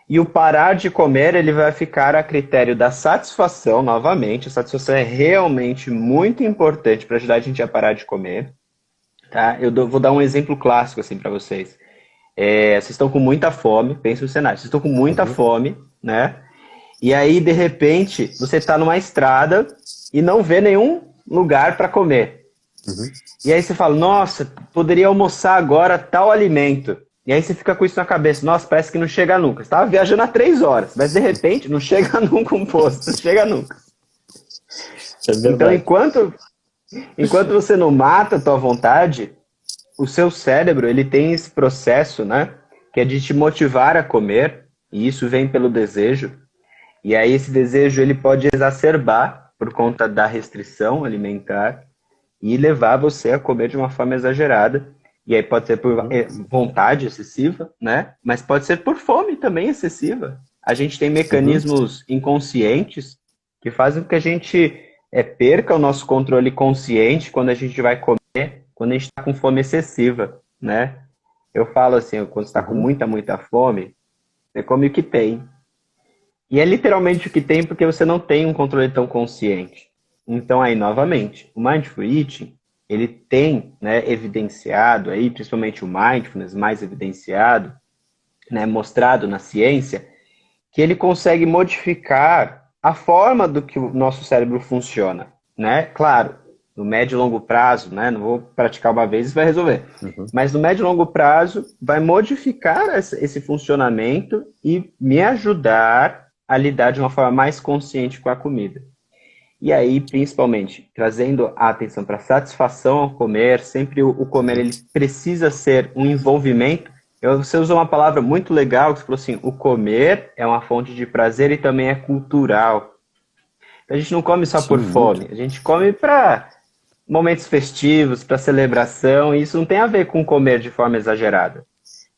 E o parar de comer, ele vai ficar a critério da satisfação, novamente. A satisfação é realmente muito importante para ajudar a gente a parar de comer. Tá? Vou dar um exemplo clássico assim, para vocês. Vocês estão com muita fome, pensa no cenário. Vocês estão com muita fome, né? E aí, de repente, você está numa estrada e não vê nenhum lugar para comer. Uhum. E aí você fala, nossa, poderia almoçar agora tal alimento. E aí você fica com isso na cabeça, nossa, parece que não chega nunca. Você estava viajando há 3 horas, mas de repente não chega nunca um posto, não chega nunca. Então, enquanto você não mata a tua vontade, o seu cérebro, ele tem esse processo, né, que é de te motivar a comer, e isso vem pelo desejo. E aí esse desejo, ele pode exacerbar por conta da restrição alimentar e levar você a comer de uma forma exagerada. E aí pode ser por vontade excessiva, né? Mas pode ser por fome também excessiva. A gente tem mecanismos inconscientes que fazem com que a gente perca o nosso controle consciente quando a gente vai comer, quando a gente está com fome excessiva, né? Eu falo assim, quando você está com muita fome, você come o que tem. E é literalmente o que tem porque você não tem um controle tão consciente. Então aí, novamente, o Mindful Eating, ele tem, né, evidenciado, aí, principalmente o Mindfulness mais evidenciado, né, mostrado na ciência, que ele consegue modificar a forma do que o nosso cérebro funciona. Né? Claro, no médio e longo prazo, né, não vou praticar uma vez e vai resolver. Mas no médio e longo prazo, vai modificar esse funcionamento e me ajudar a lidar de uma forma mais consciente com a comida. E aí, principalmente, trazendo a atenção para a satisfação ao comer, sempre o comer ele precisa ser um envolvimento. Você usou uma palavra muito legal, que você falou assim, o comer é uma fonte de prazer e também é cultural. Então, a gente não come só por fome, a gente come para momentos festivos, para celebração, e isso não tem a ver com comer de forma exagerada.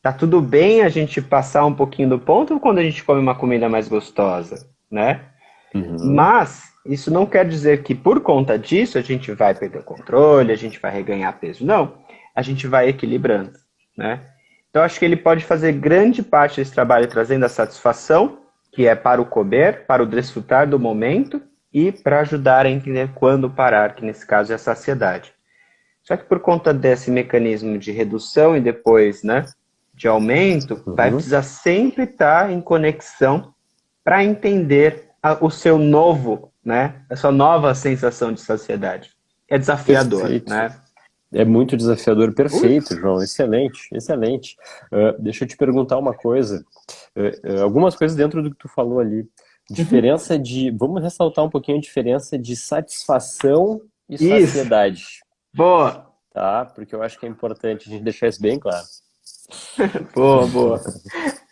Tá tudo bem a gente passar um pouquinho do ponto quando a gente come uma comida mais gostosa, né? Mas isso não quer dizer que por conta disso a gente vai perder o controle, a gente vai reganhar peso. Não, a gente vai equilibrando, né? Então acho que ele pode fazer grande parte desse trabalho trazendo a satisfação, que é para o comer, para o desfrutar do momento e para ajudar a entender quando parar, que nesse caso é a saciedade. Só que por conta desse mecanismo de redução e depois, né, de aumento, vai precisar sempre estar em conexão para entender o seu novo, né? A sua nova sensação de saciedade. É desafiador, perfeito, né? É muito desafiador, perfeito, João, excelente, excelente. Deixa eu te perguntar uma coisa, algumas coisas dentro do que tu falou ali. Diferença de, vamos ressaltar um pouquinho a diferença de satisfação e saciedade. Boa! Tá, porque eu acho que é importante a gente deixar isso bem claro. Boa.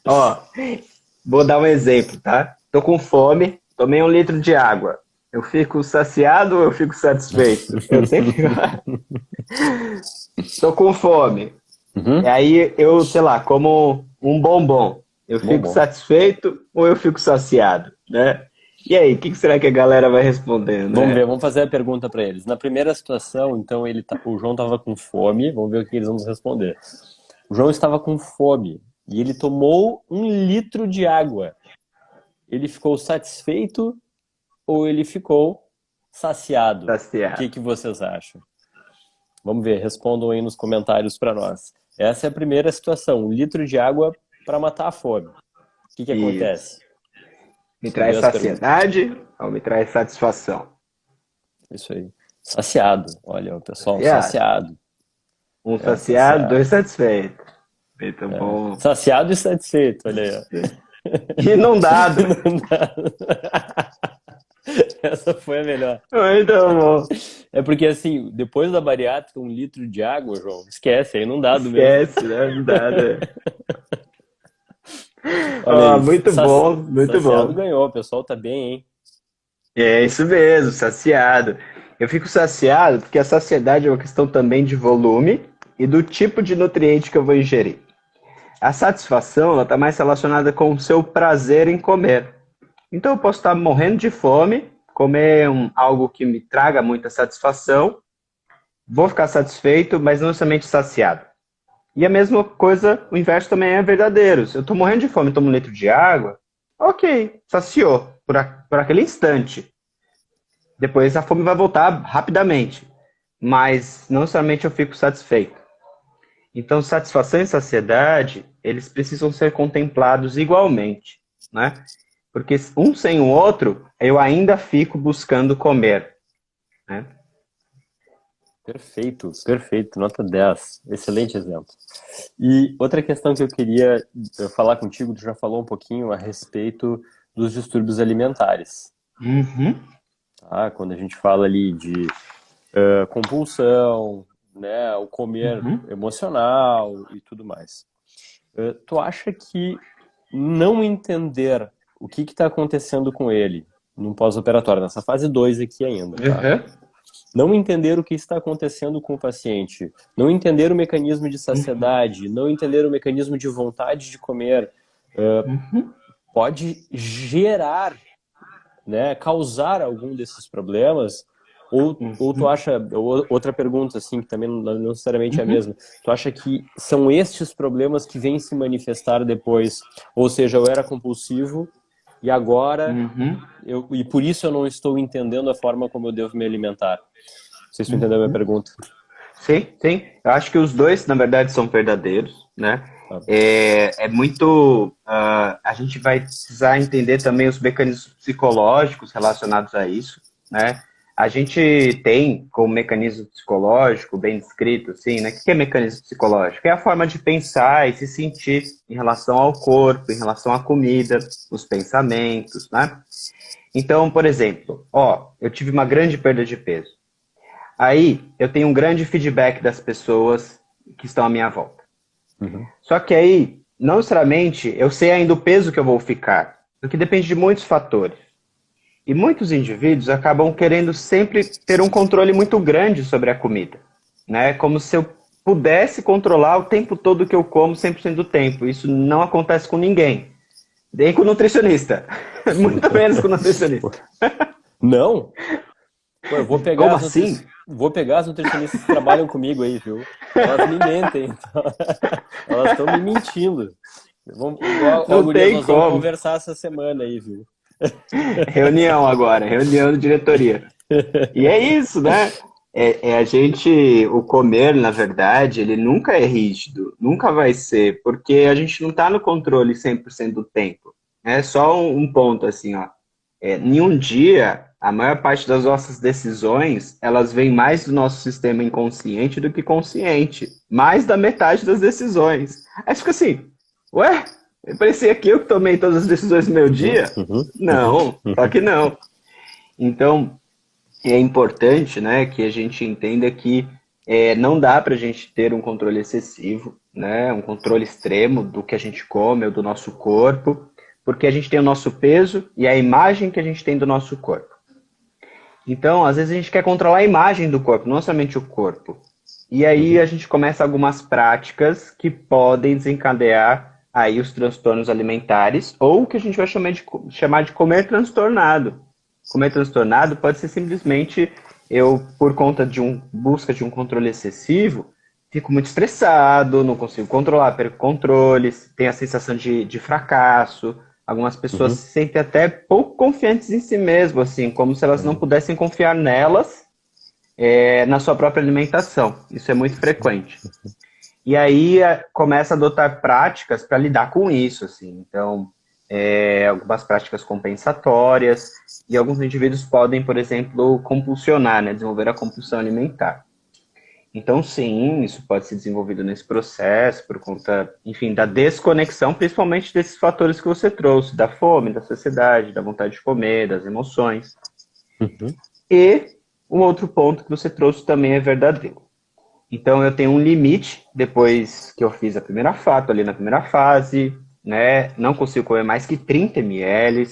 Ó, vou dar um exemplo, tá? Tô com fome, tomei 1 litro de água. Eu fico saciado ou eu fico satisfeito? Eu sempre... Tô com fome. E aí eu, sei lá, como um bombom. Eu fico satisfeito ou eu fico saciado, né? E aí, o que será que a galera vai responder, Vamos ver, né? vamos fazer a pergunta para eles. Na primeira situação, então, o João estava com fome, vamos ver o que eles vão nos responder. O João estava com fome e ele tomou 1 litro de água. Ele ficou satisfeito ou ele ficou saciado? O Saciado. que vocês acham? Vamos ver, respondam aí nos comentários para nós. Essa é a primeira situação, 1 litro de água para matar a fome. O que Isso. acontece? Me Vamos ver traz as perguntas. saciedade ou me traz satisfação? Isso aí. Saciado. Olha, o pessoal, Saciado. saciado. Um É, saciado, saciado. dois satisfeitos. Muito bom. Saciado e satisfeito, olha aí. Ó. Inundado. Não dá. Essa foi a melhor. Muito bom. É porque, assim, depois da bariátrica, 1 litro de água, João, esquece, aí não dá do mesmo. Esquece, né? Inundado. Olha aí, Muito bom, muito saciado bom. ganhou, o pessoal tá bem, hein? É isso mesmo, saciado. Eu fico saciado porque a saciedade é uma questão também de volume e do tipo de nutriente que eu vou ingerir. A satisfação está mais relacionada com o seu prazer em comer. Então eu posso estar morrendo de fome, comer algo que me traga muita satisfação, vou ficar satisfeito, mas não somente saciado. E a mesma coisa, o inverso também é verdadeiro. Se eu estou morrendo de fome e tomo 1 litro de água, ok, saciou por aquele instante. Depois a fome vai voltar rapidamente, mas não somente eu fico satisfeito. Então, satisfação e saciedade, eles precisam ser contemplados igualmente, né? Porque um sem o outro, eu ainda fico buscando comer, né? Perfeito, perfeito, nota 10. Excelente exemplo. E outra questão que eu queria falar contigo, tu já falou um pouquinho a respeito dos distúrbios alimentares. Uhum. Tá? Quando a gente fala ali de compulsão, né, o comer emocional e tudo mais. Tu acha que não entender o que está acontecendo com ele no pós-operatório, nessa fase 2 aqui ainda, tá? Não entender o que está acontecendo com o paciente, não entender o mecanismo de saciedade, não entender o mecanismo de vontade de comer, pode gerar, né, causar algum desses problemas? Ou tu acha, outra pergunta assim, que também não necessariamente é a mesma, tu acha que são estes problemas que vêm se manifestar depois? Ou seja, eu era compulsivo e agora, e por isso eu não estou entendendo a forma como eu devo me alimentar. Não sei se tu entendeu a minha pergunta. Sim, sim. Eu acho que os dois, na verdade, são verdadeiros, né? É muito... a gente vai precisar entender também os mecanismos psicológicos relacionados a isso, né? A gente tem como mecanismo psicológico, bem descrito, assim, né? O que é mecanismo psicológico? É a forma de pensar e se sentir em relação ao corpo, em relação à comida, os pensamentos, né? Então, por exemplo, eu tive uma grande perda de peso. Aí, eu tenho um grande feedback das pessoas que estão à minha volta. Só que aí, não necessariamente, eu sei ainda o peso que eu vou ficar, porque depende de muitos fatores. E muitos indivíduos acabam querendo sempre ter um controle muito grande sobre a comida, né? Como se eu pudesse controlar o tempo todo que eu como 100% do tempo. Isso não acontece com ninguém. Nem com o nutricionista. Muito menos com o nutricionista. Não? Pô, eu vou pegar Como assim? Vou pegar as nutricionistas que trabalham comigo aí, viu? Elas me mentem. Então. Elas estão me mentindo. Não tem Nós vamos como. conversar essa semana aí, viu? Reunião agora, reunião de diretoria. E é isso, né? A gente, o comer, na verdade, ele nunca é rígido, nunca vai ser, porque a gente não está no controle 100% do tempo. É só um ponto, assim, ó. Em um dia, a maior parte das nossas decisões, elas vêm mais do nosso sistema inconsciente do que consciente. Mais da metade das decisões. Aí fica assim, ué, parecia que eu que tomei todas as decisões do meu dia? Não, só que não. Então, é importante, né, que a gente entenda que não dá para a gente ter um controle excessivo, né, um controle extremo do que a gente come ou do nosso corpo, porque a gente tem o nosso peso e a imagem que a gente tem do nosso corpo. Então, às vezes a gente quer controlar a imagem do corpo, não somente o corpo. E aí a gente começa algumas práticas que podem desencadear aí os transtornos alimentares, ou o que a gente vai chamar de comer transtornado. Comer transtornado pode ser simplesmente eu, por conta de busca de um controle excessivo, fico muito estressado, não consigo controlar, perco controles, tenho a sensação de fracasso. Algumas pessoas Uhum. se sentem até pouco confiantes em si mesmas, assim, como se elas não pudessem confiar nelas, na sua própria alimentação. Isso é muito frequente. E aí começa a adotar práticas para lidar com isso, assim. Então, algumas práticas compensatórias, e alguns indivíduos podem, por exemplo, compulsionar, né, desenvolver a compulsão alimentar. Então, sim, isso pode ser desenvolvido nesse processo por conta, enfim, da desconexão, principalmente desses fatores que você trouxe, da fome, da saciedade, da vontade de comer, das emoções. Uhum. E um outro ponto que você trouxe também é verdadeiro. Então, eu tenho um limite depois que eu fiz a primeira fato, ali na primeira fase, né? Não consigo comer mais que 30 ml.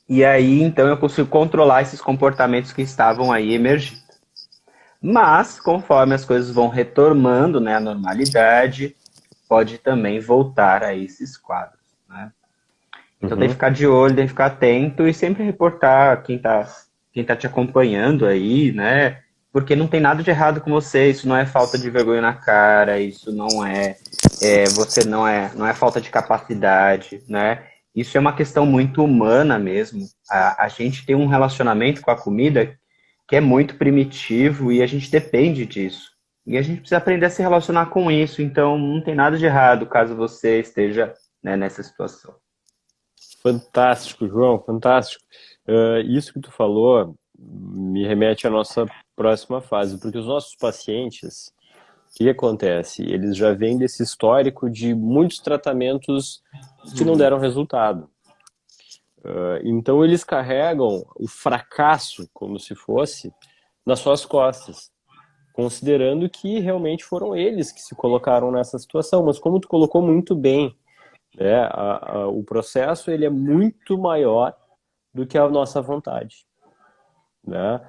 E aí, então, eu consigo controlar esses comportamentos que estavam aí emergindo. Mas, conforme as coisas vão retornando, né, à normalidade, pode também voltar a esses quadros, né? Então tem que Uhum. ficar de olho, tem que ficar atento e sempre reportar quem tá te acompanhando aí, né? Porque não tem nada de errado com você, isso não é falta de vergonha na cara, isso não você não é falta de capacidade, né? Isso é uma questão muito humana mesmo. A gente tem um relacionamento com a comida que é muito primitivo e a gente depende disso. E a gente precisa aprender a se relacionar com isso, então não tem nada de errado caso você esteja, né, nessa situação. Fantástico, João, fantástico. Isso que tu falou me remete à nossa próxima fase, porque os nossos pacientes, o que acontece? Eles já vêm desse histórico de muitos tratamentos que não deram resultado. Então eles carregam o fracasso como se fosse nas suas costas, considerando que realmente foram eles que se colocaram nessa situação. Mas como tu colocou muito bem, né, o processo ele é muito maior do que a nossa vontade, né?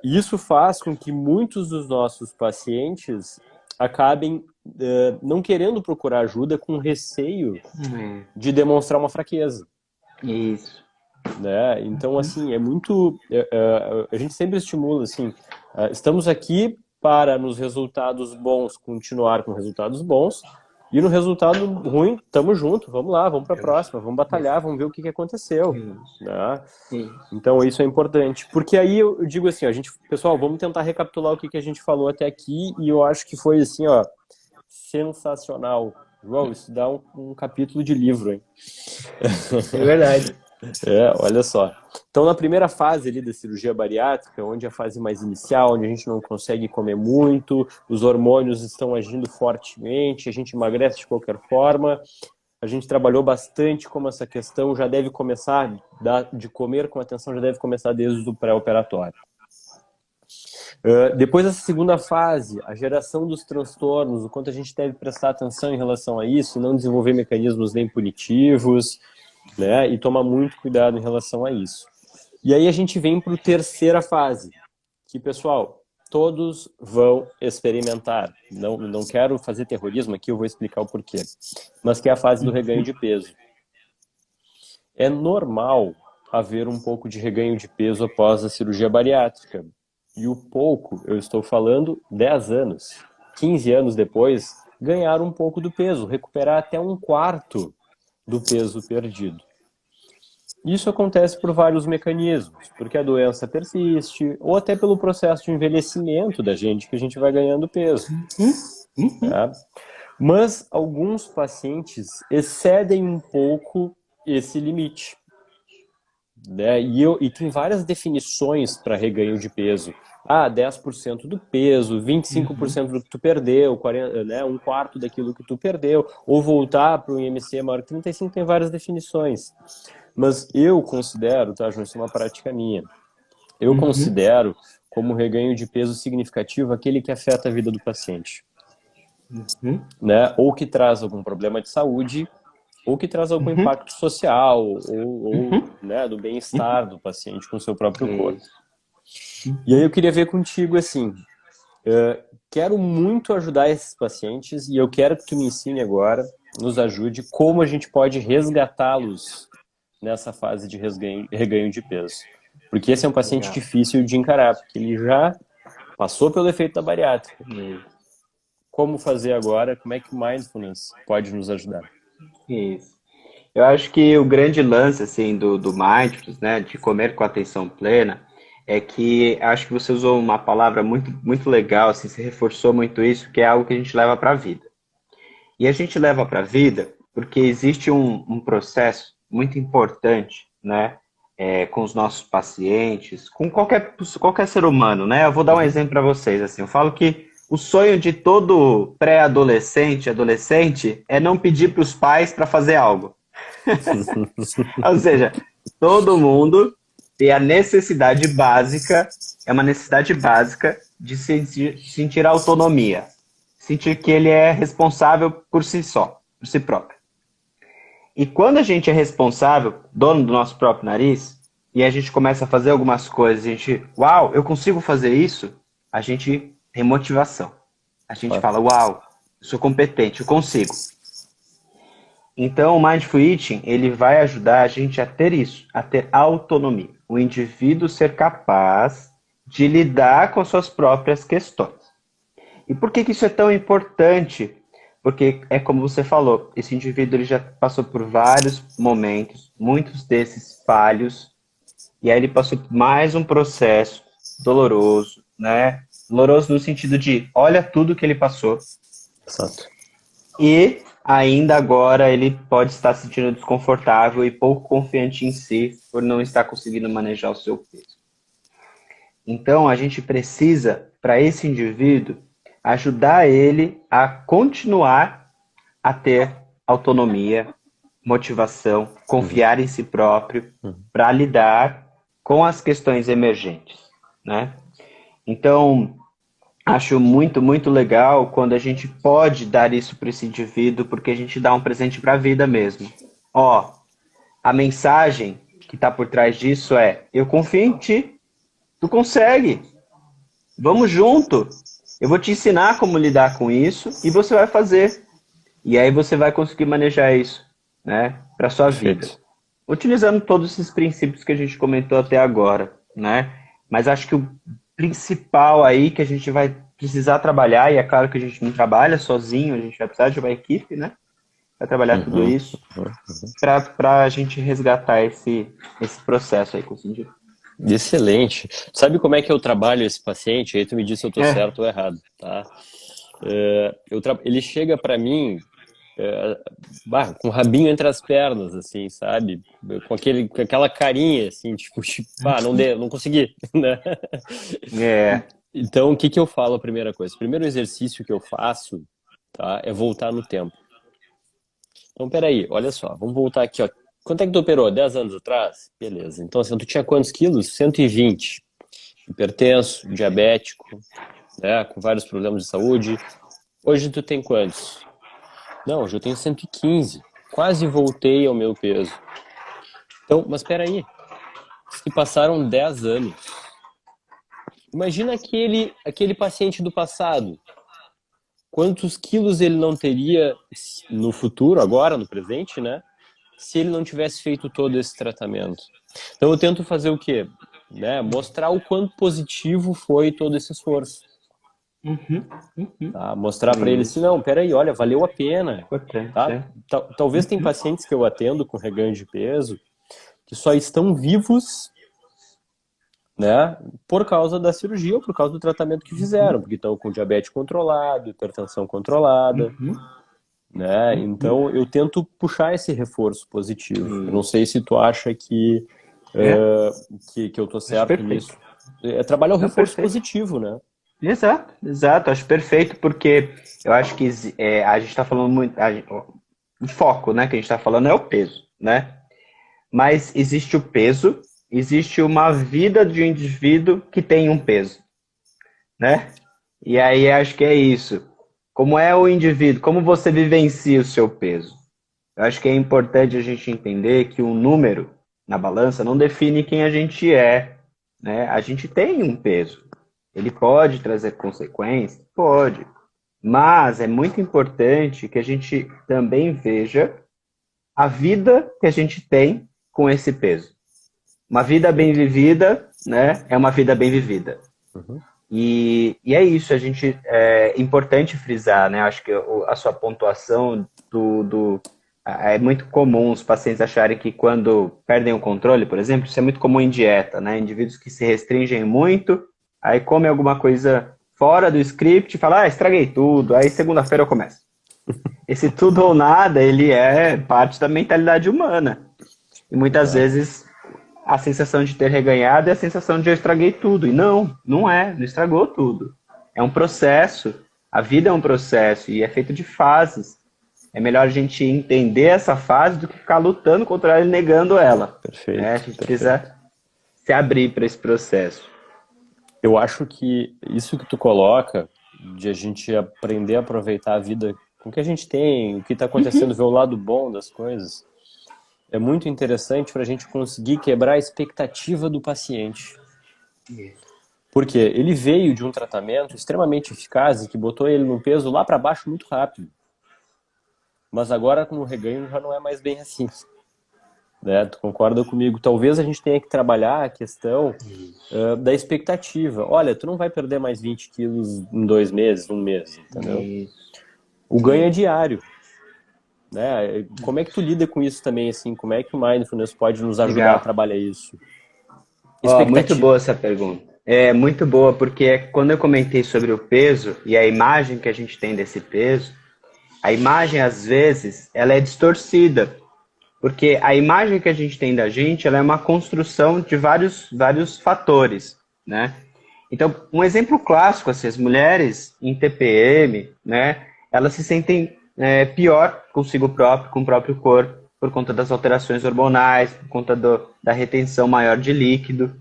Isso faz com que muitos dos nossos pacientes acabem não querendo procurar ajuda com receio de demonstrar uma fraqueza, Isso. né? Então, assim, a gente sempre estimula, assim, estamos aqui para nos resultados bons continuar com resultados bons, e no resultado ruim, estamos juntos, vamos lá, vamos para a próxima, vamos batalhar, vamos ver o que aconteceu, Isso. né? Isso. Então, isso é importante. Porque aí eu digo assim, pessoal, vamos tentar recapitular o que a gente falou até aqui, e eu acho que foi assim, ó, sensacional. João, isso dá um capítulo de livro, hein? É verdade. Olha só. Então, na primeira fase ali da cirurgia bariátrica, onde é a fase mais inicial, onde a gente não consegue comer muito, os hormônios estão agindo fortemente, a gente emagrece de qualquer forma, a gente trabalhou bastante como essa questão já deve começar, de comer com atenção, já deve começar desde o pré-operatório. Depois dessa segunda fase, a geração dos transtornos, o quanto a gente deve prestar atenção em relação a isso, e não desenvolver mecanismos nem punitivos, né? E tomar muito cuidado em relação a isso. E aí a gente vem para a terceira fase, que, pessoal, todos vão experimentar. Não quero fazer terrorismo aqui, eu vou explicar o porquê. Mas que é a fase do reganho de peso. É normal haver um pouco de reganho de peso após a cirurgia bariátrica. E o pouco, eu estou falando 10 anos, 15 anos depois, ganhar um pouco do peso, recuperar até um quarto do peso perdido. Isso acontece por vários mecanismos, porque a doença persiste, ou até pelo processo de envelhecimento da gente, que a gente vai ganhando peso. Tá? Mas alguns pacientes excedem um pouco esse limite, né? E tem várias definições para reganho de peso. 10% do peso, 25% do que tu perdeu, 40, né, um quarto daquilo que tu perdeu, ou voltar para um IMC maior que 35, tem várias definições. Mas eu considero, tá, João, isso é uma prática minha, eu considero como reganho de peso significativo aquele que afeta a vida do paciente, né? Ou que traz algum problema de saúde, ou que traz algum impacto social, ou né, do bem-estar do paciente com o seu próprio corpo. Isso. E aí eu queria ver contigo, assim, Quero muito ajudar esses pacientes e eu quero que tu me ensine agora, nos ajude, como a gente pode resgatá-los nessa fase de reganho de peso. Porque esse é um paciente Legal. difícil de encarar, porque ele já passou pelo efeito da bariátrica. Como fazer agora? Como é que o Mindfulness pode nos ajudar? Isso. Eu acho que o grande lance, assim, do Mindfulness, né, de comer com atenção plena, é que acho que você usou uma palavra muito, muito legal, assim, você reforçou muito isso, que é algo que a gente leva para a vida. E a gente leva para a vida porque existe um processo muito importante, né, com os nossos pacientes, com qualquer ser humano, né? Eu vou dar um exemplo para vocês, assim, eu falo que o sonho de todo pré-adolescente, adolescente, é não pedir para os pais para fazer algo. Ou seja, todo mundo tem a necessidade básica, é uma necessidade básica de sentir autonomia. Sentir que ele é responsável por si só, por si próprio. E quando a gente é responsável, dono do nosso próprio nariz, e a gente começa a fazer algumas coisas, a gente, uau, eu consigo fazer isso, a gente tem motivação. A gente fala, uau, eu sou competente, eu consigo. Então, o Mindful Eating, ele vai ajudar a gente a ter isso, a ter autonomia. O indivíduo ser capaz de lidar com as suas próprias questões. E por que isso é tão importante? Porque é como você falou, esse indivíduo ele já passou por vários momentos, muitos desses falhos, e aí ele passou por mais um processo doloroso, né? Doloroso no sentido de, olha tudo que ele passou. Exato. E ainda agora ele pode estar se sentindo desconfortável e pouco confiante em si por não estar conseguindo manejar o seu peso. Então a gente precisa, para esse indivíduo, ajudar ele a continuar a ter autonomia, motivação, confiar em si próprio para lidar com as questões emergentes, né? Então, acho muito, muito legal quando a gente pode dar isso para esse indivíduo, porque a gente dá um presente para a vida mesmo. Ó, a mensagem que está por trás disso é: eu confio em ti, tu consegue, vamos junto. Eu vou te ensinar como lidar com isso e você vai fazer. E aí você vai conseguir manejar isso, né, para sua vida. Utilizando todos esses princípios que a gente comentou até agora, né? Mas acho que o principal aí que a gente vai precisar trabalhar, e é claro que a gente não trabalha sozinho, a gente vai precisar de uma equipe, né? Vai trabalhar tudo isso para a gente resgatar esse processo aí com o síndico. Excelente. Sabe como é que eu trabalho esse paciente? Aí tu me diz se eu tô certo ou errado, tá? Ele chega para mim com o rabinho entre as pernas, assim, sabe? Com aquela carinha, assim, tipo, não consegui, né? Então, o que eu falo a primeira coisa? O primeiro exercício que eu faço, tá, é voltar no tempo. Então, peraí, olha só, vamos voltar aqui, ó. Quanto é que tu operou? 10 anos atrás? Beleza. Então, assim, tu tinha quantos quilos? 120. Hipertenso, diabético, né, com vários problemas de saúde. Hoje tu tem quantos? Não, hoje eu tenho 115. Quase voltei ao meu peso. Então, mas peraí, se passaram 10 anos. Imagina aquele paciente do passado. Quantos quilos ele não teria no futuro, agora, no presente, né? Se ele não tivesse feito todo esse tratamento. Então eu tento fazer o quê? Né? Mostrar o quanto positivo foi todo esse esforço. Tá? Mostrar para ele assim, não, peraí, olha, valeu a pena. Tá? Talvez tem pacientes que eu atendo com reganho de peso que só estão vivos, né, por causa da cirurgia ou por causa do tratamento que fizeram, porque estão com diabetes controlado, hipertensão controlada, né? Então eu tento puxar esse reforço positivo. Eu não sei se tu acha que eu tô certo nisso. Trabalhar o reforço positivo, né? Exato, acho perfeito, porque eu acho que a gente está falando muito, o foco, né, que a gente está falando é o peso, né? Mas existe o peso, existe uma vida de um indivíduo que tem um peso, né? E aí acho que é isso. Como é o indivíduo, como você vivencia o seu peso? Eu acho que é importante a gente entender que um número na balança não define quem a gente é, né? A gente tem um peso. Ele pode trazer consequências? Pode. Mas é muito importante que a gente também veja a vida que a gente tem com esse peso. Uma vida bem vivida, né, é uma vida bem vivida. Uhum. E é isso, é importante frisar, né? Acho que a sua pontuação é muito comum os pacientes acharem que quando perdem o controle, por exemplo, isso é muito comum em dieta, né? Indivíduos que se restringem muito, aí comem alguma coisa fora do script e falam, estraguei tudo, aí segunda-feira eu começo. Esse tudo ou nada, ele é parte da mentalidade humana. E muitas vezes a sensação de ter reganhado é a sensação de eu estraguei tudo. E não estragou tudo. É um processo, a vida é um processo e é feito de fases. É melhor a gente entender essa fase do que ficar lutando contra ela e negando ela. Perfeito. A gente precisa se abrir para esse processo. Eu acho que isso que tu coloca, de a gente aprender a aproveitar a vida com o que a gente tem, o que está acontecendo, ver o lado bom das coisas, é muito interessante para a gente conseguir quebrar a expectativa do paciente. Porque ele veio de um tratamento extremamente eficaz e que botou ele no peso lá para baixo muito rápido. Mas agora com o reganho já não é mais bem assim. Né? Tu concorda comigo? Talvez a gente tenha que trabalhar a questão da expectativa. Olha, tu não vai perder mais 20 quilos em 2 meses, um mês, entendeu? O ganho é diário. Né? Como é que tu lida com isso também, assim? Como é que o Mindfulness pode nos ajudar a trabalhar isso? Muito boa essa pergunta. É muito boa, porque quando eu comentei sobre o peso e a imagem que a gente tem desse peso, a imagem, às vezes, ela é distorcida. Porque a imagem que a gente tem da gente, ela é uma construção de vários fatores, né? Então, um exemplo clássico, assim, as mulheres em TPM, né, elas se sentem pior consigo próprio, com o próprio corpo, por conta das alterações hormonais, por conta da retenção maior de líquido.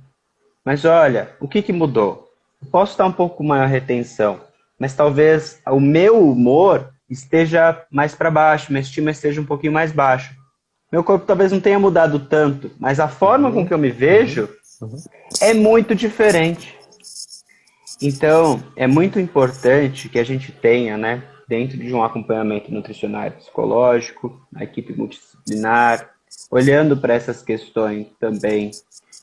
Mas olha, o que mudou? Eu posso estar um pouco maior retenção, mas talvez o meu humor esteja mais para baixo, minha estima esteja um pouquinho mais baixo. Meu corpo talvez não tenha mudado tanto, mas a forma com que eu me vejo é muito diferente. Então, é muito importante que a gente tenha, né, dentro de um acompanhamento nutricional e psicológico, a equipe multidisciplinar, olhando para essas questões também.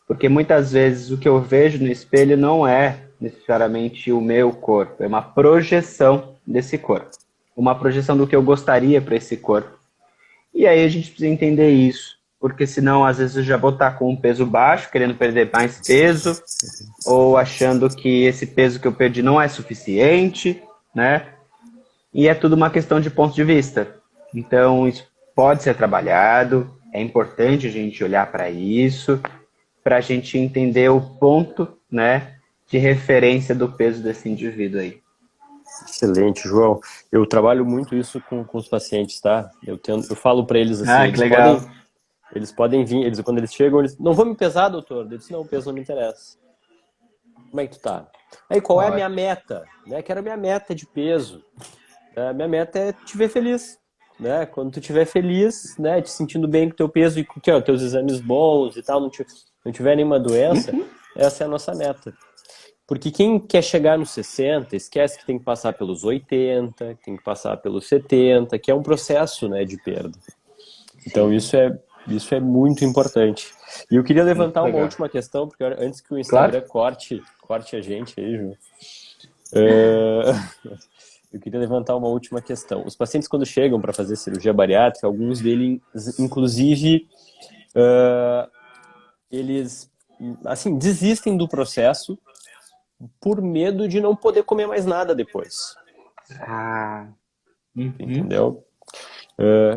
Porque muitas vezes o que eu vejo no espelho não é necessariamente o meu corpo, é uma projeção desse corpo. Uma projeção do que eu gostaria para esse corpo. E aí a gente precisa entender isso, porque senão às vezes eu já vou estar com um peso baixo, querendo perder mais peso, ou achando que esse peso que eu perdi não é suficiente, né? E é tudo uma questão de ponto de vista. Então isso pode ser trabalhado, é importante a gente olhar para isso, para a gente entender o ponto, né, de referência do peso desse indivíduo aí. Excelente, João. Eu trabalho muito isso com os pacientes, tá? Eu falo para eles assim, que legal. Eles podem vir, quando eles chegam, eles não vão me pesar, doutor? Eu disse, não, o peso não me interessa. Como é que tu tá? Aí, qual é a minha meta? Né? Quero a minha meta de peso. A minha meta é te ver feliz. Né? Quando tu estiver feliz, né, te sentindo bem com o teu peso e com teus exames bons e tal, não tiver nenhuma doença, essa é a nossa meta. Porque quem quer chegar nos 60, esquece que tem que passar pelos 80, que tem que passar pelos 70, que é um processo, né, de perda. Então isso é muito importante. E eu queria levantar uma última questão, porque antes que o Instagram corte a gente aí, João. Eu queria levantar uma última questão. Os pacientes, quando chegam para fazer cirurgia bariátrica, alguns deles, inclusive, eles assim, desistem do processo por medo de não poder comer mais nada depois. Entendeu?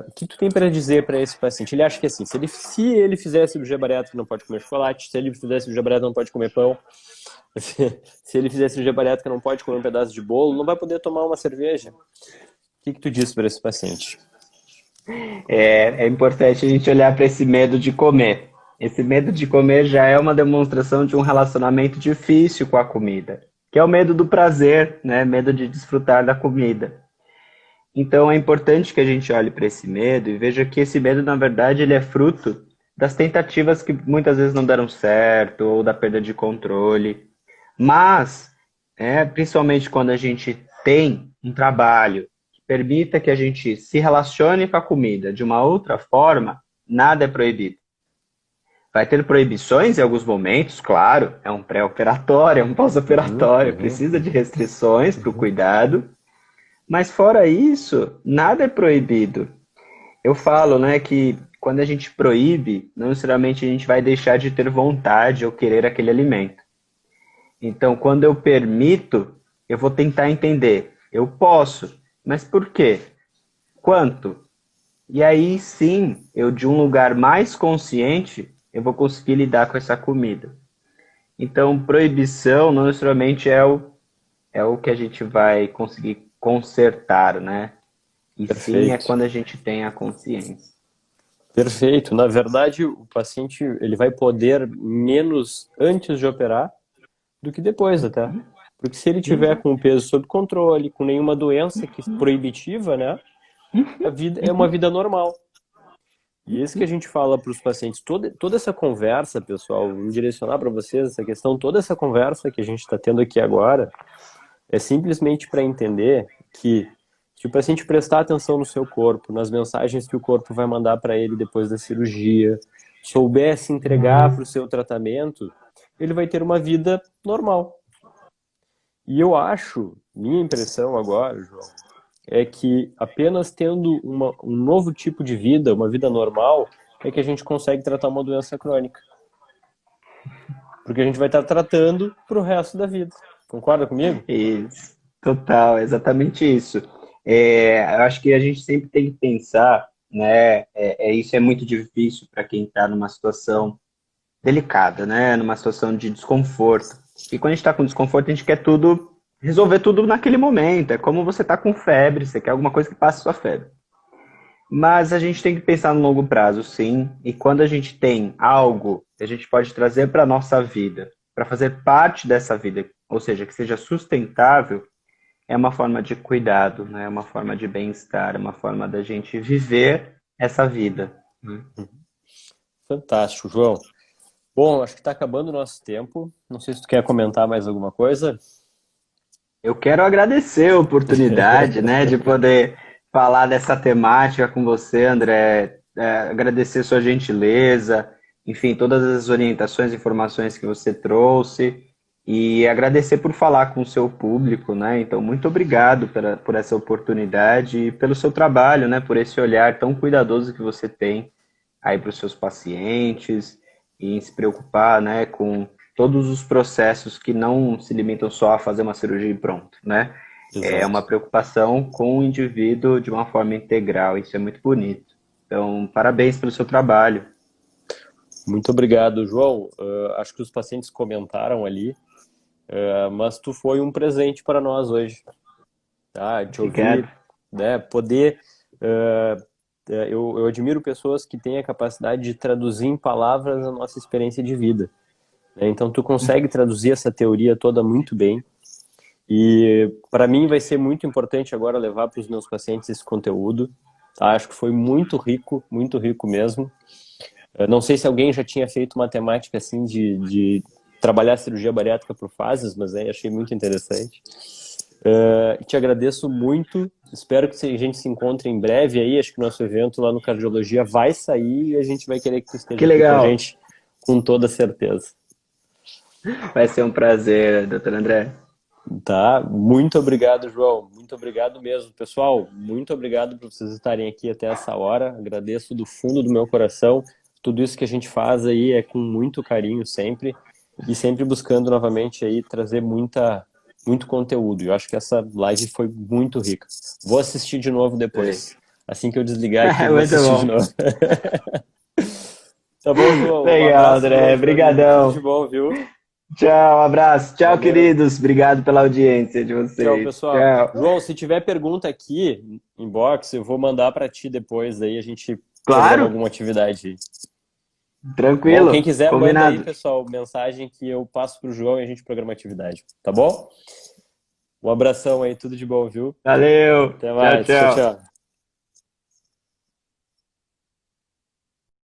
O que tu tem para dizer para esse paciente? Ele acha que assim, se ele fizer cirurgia bariátrica não pode comer chocolate, se ele fizer cirurgia bariátrica não pode comer pão, se ele fizer cirurgia bariátrica não pode comer um pedaço de bolo, não vai poder tomar uma cerveja. O que tu diz para esse paciente? É importante a gente olhar para esse medo de comer. Esse medo de comer já é uma demonstração de um relacionamento difícil com a comida, que é o medo do prazer, né? Medo de desfrutar da comida. Então é importante que a gente olhe para esse medo e veja que esse medo, na verdade, ele é fruto das tentativas que muitas vezes não deram certo ou da perda de controle. Mas principalmente quando a gente tem um trabalho que permita que a gente se relacione com a comida de uma outra forma, nada é proibido. Vai ter proibições em alguns momentos, claro, é um pré-operatório, é um Uhum, pós-operatório, uhum, precisa de restrições para o uhum. cuidado, mas fora isso, nada é proibido. Eu falo, né, que quando a gente proíbe, não necessariamente a gente vai deixar de ter vontade ou querer aquele alimento. Então, quando eu permito, eu vou tentar entender. Eu posso, mas por quê? Quanto? E aí sim, eu de um lugar mais consciente, eu vou conseguir lidar com essa comida. Então, proibição não necessariamente é o que a gente vai conseguir consertar, né? E sim é Perfeito. quando a gente tem a consciência. Perfeito. Na verdade, o paciente ele vai poder menos antes de operar do que depois até. Porque se ele tiver com o peso sob controle, com nenhuma doença que proibitiva, né, a vida é uma vida normal. E isso que a gente fala para os pacientes, toda essa conversa, pessoal, vou direcionar para vocês essa questão, toda essa conversa que a gente está tendo aqui agora, é simplesmente para entender que se o paciente prestar atenção no seu corpo, nas mensagens que o corpo vai mandar para ele depois da cirurgia, souber se entregar para o seu tratamento, ele vai ter uma vida normal. E eu acho, minha impressão agora, João, é que apenas tendo um novo tipo de vida, uma vida normal, é que a gente consegue tratar uma doença crônica. Porque a gente vai estar tratando para o resto da vida. Concorda comigo? Isso, total, exatamente isso. Eu acho que a gente sempre tem que pensar, né? Isso é muito difícil para quem está numa situação delicada, né? Numa situação de desconforto. E quando a gente está com desconforto, a gente quer tudo, resolver tudo naquele momento. É como você está com febre, você quer alguma coisa que passe sua febre. Mas a gente tem que pensar no longo prazo, sim. E quando a gente tem algo que a gente pode trazer para a nossa vida, para fazer parte dessa vida, ou seja, que seja sustentável, é uma forma de cuidado, né? É uma forma de bem-estar, é uma forma da gente viver essa vida. Fantástico, João. Bom, acho que está acabando o nosso tempo. Não sei se tu quer comentar mais alguma coisa. Eu quero agradecer a oportunidade, né, de poder falar dessa temática com você, André. Agradecer sua gentileza, enfim, todas as orientações e informações que você trouxe. E agradecer por falar com o seu público, né? Então, muito obrigado por essa oportunidade e pelo seu trabalho, né? Por esse olhar tão cuidadoso que você tem aí para os seus pacientes e em se preocupar, né, com todos os processos que não se limitam só a fazer uma cirurgia e pronto, né? É uma Exato. preocupação com o indivíduo de uma forma integral, isso é muito bonito. Então, parabéns pelo seu trabalho. Muito obrigado, João. Acho que os pacientes comentaram ali, mas tu foi um presente para nós hoje, tá? Te Obrigado. ouvir, né? Poder. uh, eu admiro pessoas que têm a capacidade de traduzir em palavras a nossa experiência de vida, né? Então, tu consegue traduzir essa teoria toda muito bem. E para mim vai ser muito importante agora levar para os meus pacientes esse conteúdo. Tá? Acho que foi muito rico mesmo. Eu não sei se alguém já tinha feito uma temática assim de trabalhar a cirurgia bariátrica por fases, mas achei muito interessante. Te agradeço muito. Espero que a gente se encontre em breve aí. Acho que nosso evento lá no Cardiologia vai sair e a gente vai querer que tu esteja Que aqui com a legal. gente com toda certeza. Vai ser um prazer, doutor André. Tá? Muito obrigado, João. Muito obrigado mesmo. Pessoal, muito obrigado por vocês estarem aqui até essa hora. Agradeço do fundo do meu coração. Tudo isso que a gente faz aí é com muito carinho sempre e sempre buscando novamente aí trazer muito conteúdo. Eu acho que essa live foi muito rica. Vou assistir de novo Sei. depois. Assim que eu desligar aqui, vou Muito assistir de bom. novo. Tá bom, João? Um Legal, abraço André. grande para mim. Tudo de Brigadão. bom, viu? Tchau, um abraço. Tchau, Valeu. queridos. Obrigado pela audiência de Tchau, vocês. pessoal. Tchau. João, se tiver pergunta aqui, inbox, eu vou mandar para ti depois, aí a gente programa Claro, alguma atividade aí. Tá bom? Quem tranquilo, quiser, manda aí, combinado. pessoal, mensagem que eu passo pro João e a gente programa atividade. Tá bom? Um abração aí, tudo de bom, viu? Valeu, Até tchau, mais. Tchau, tchau. tchau.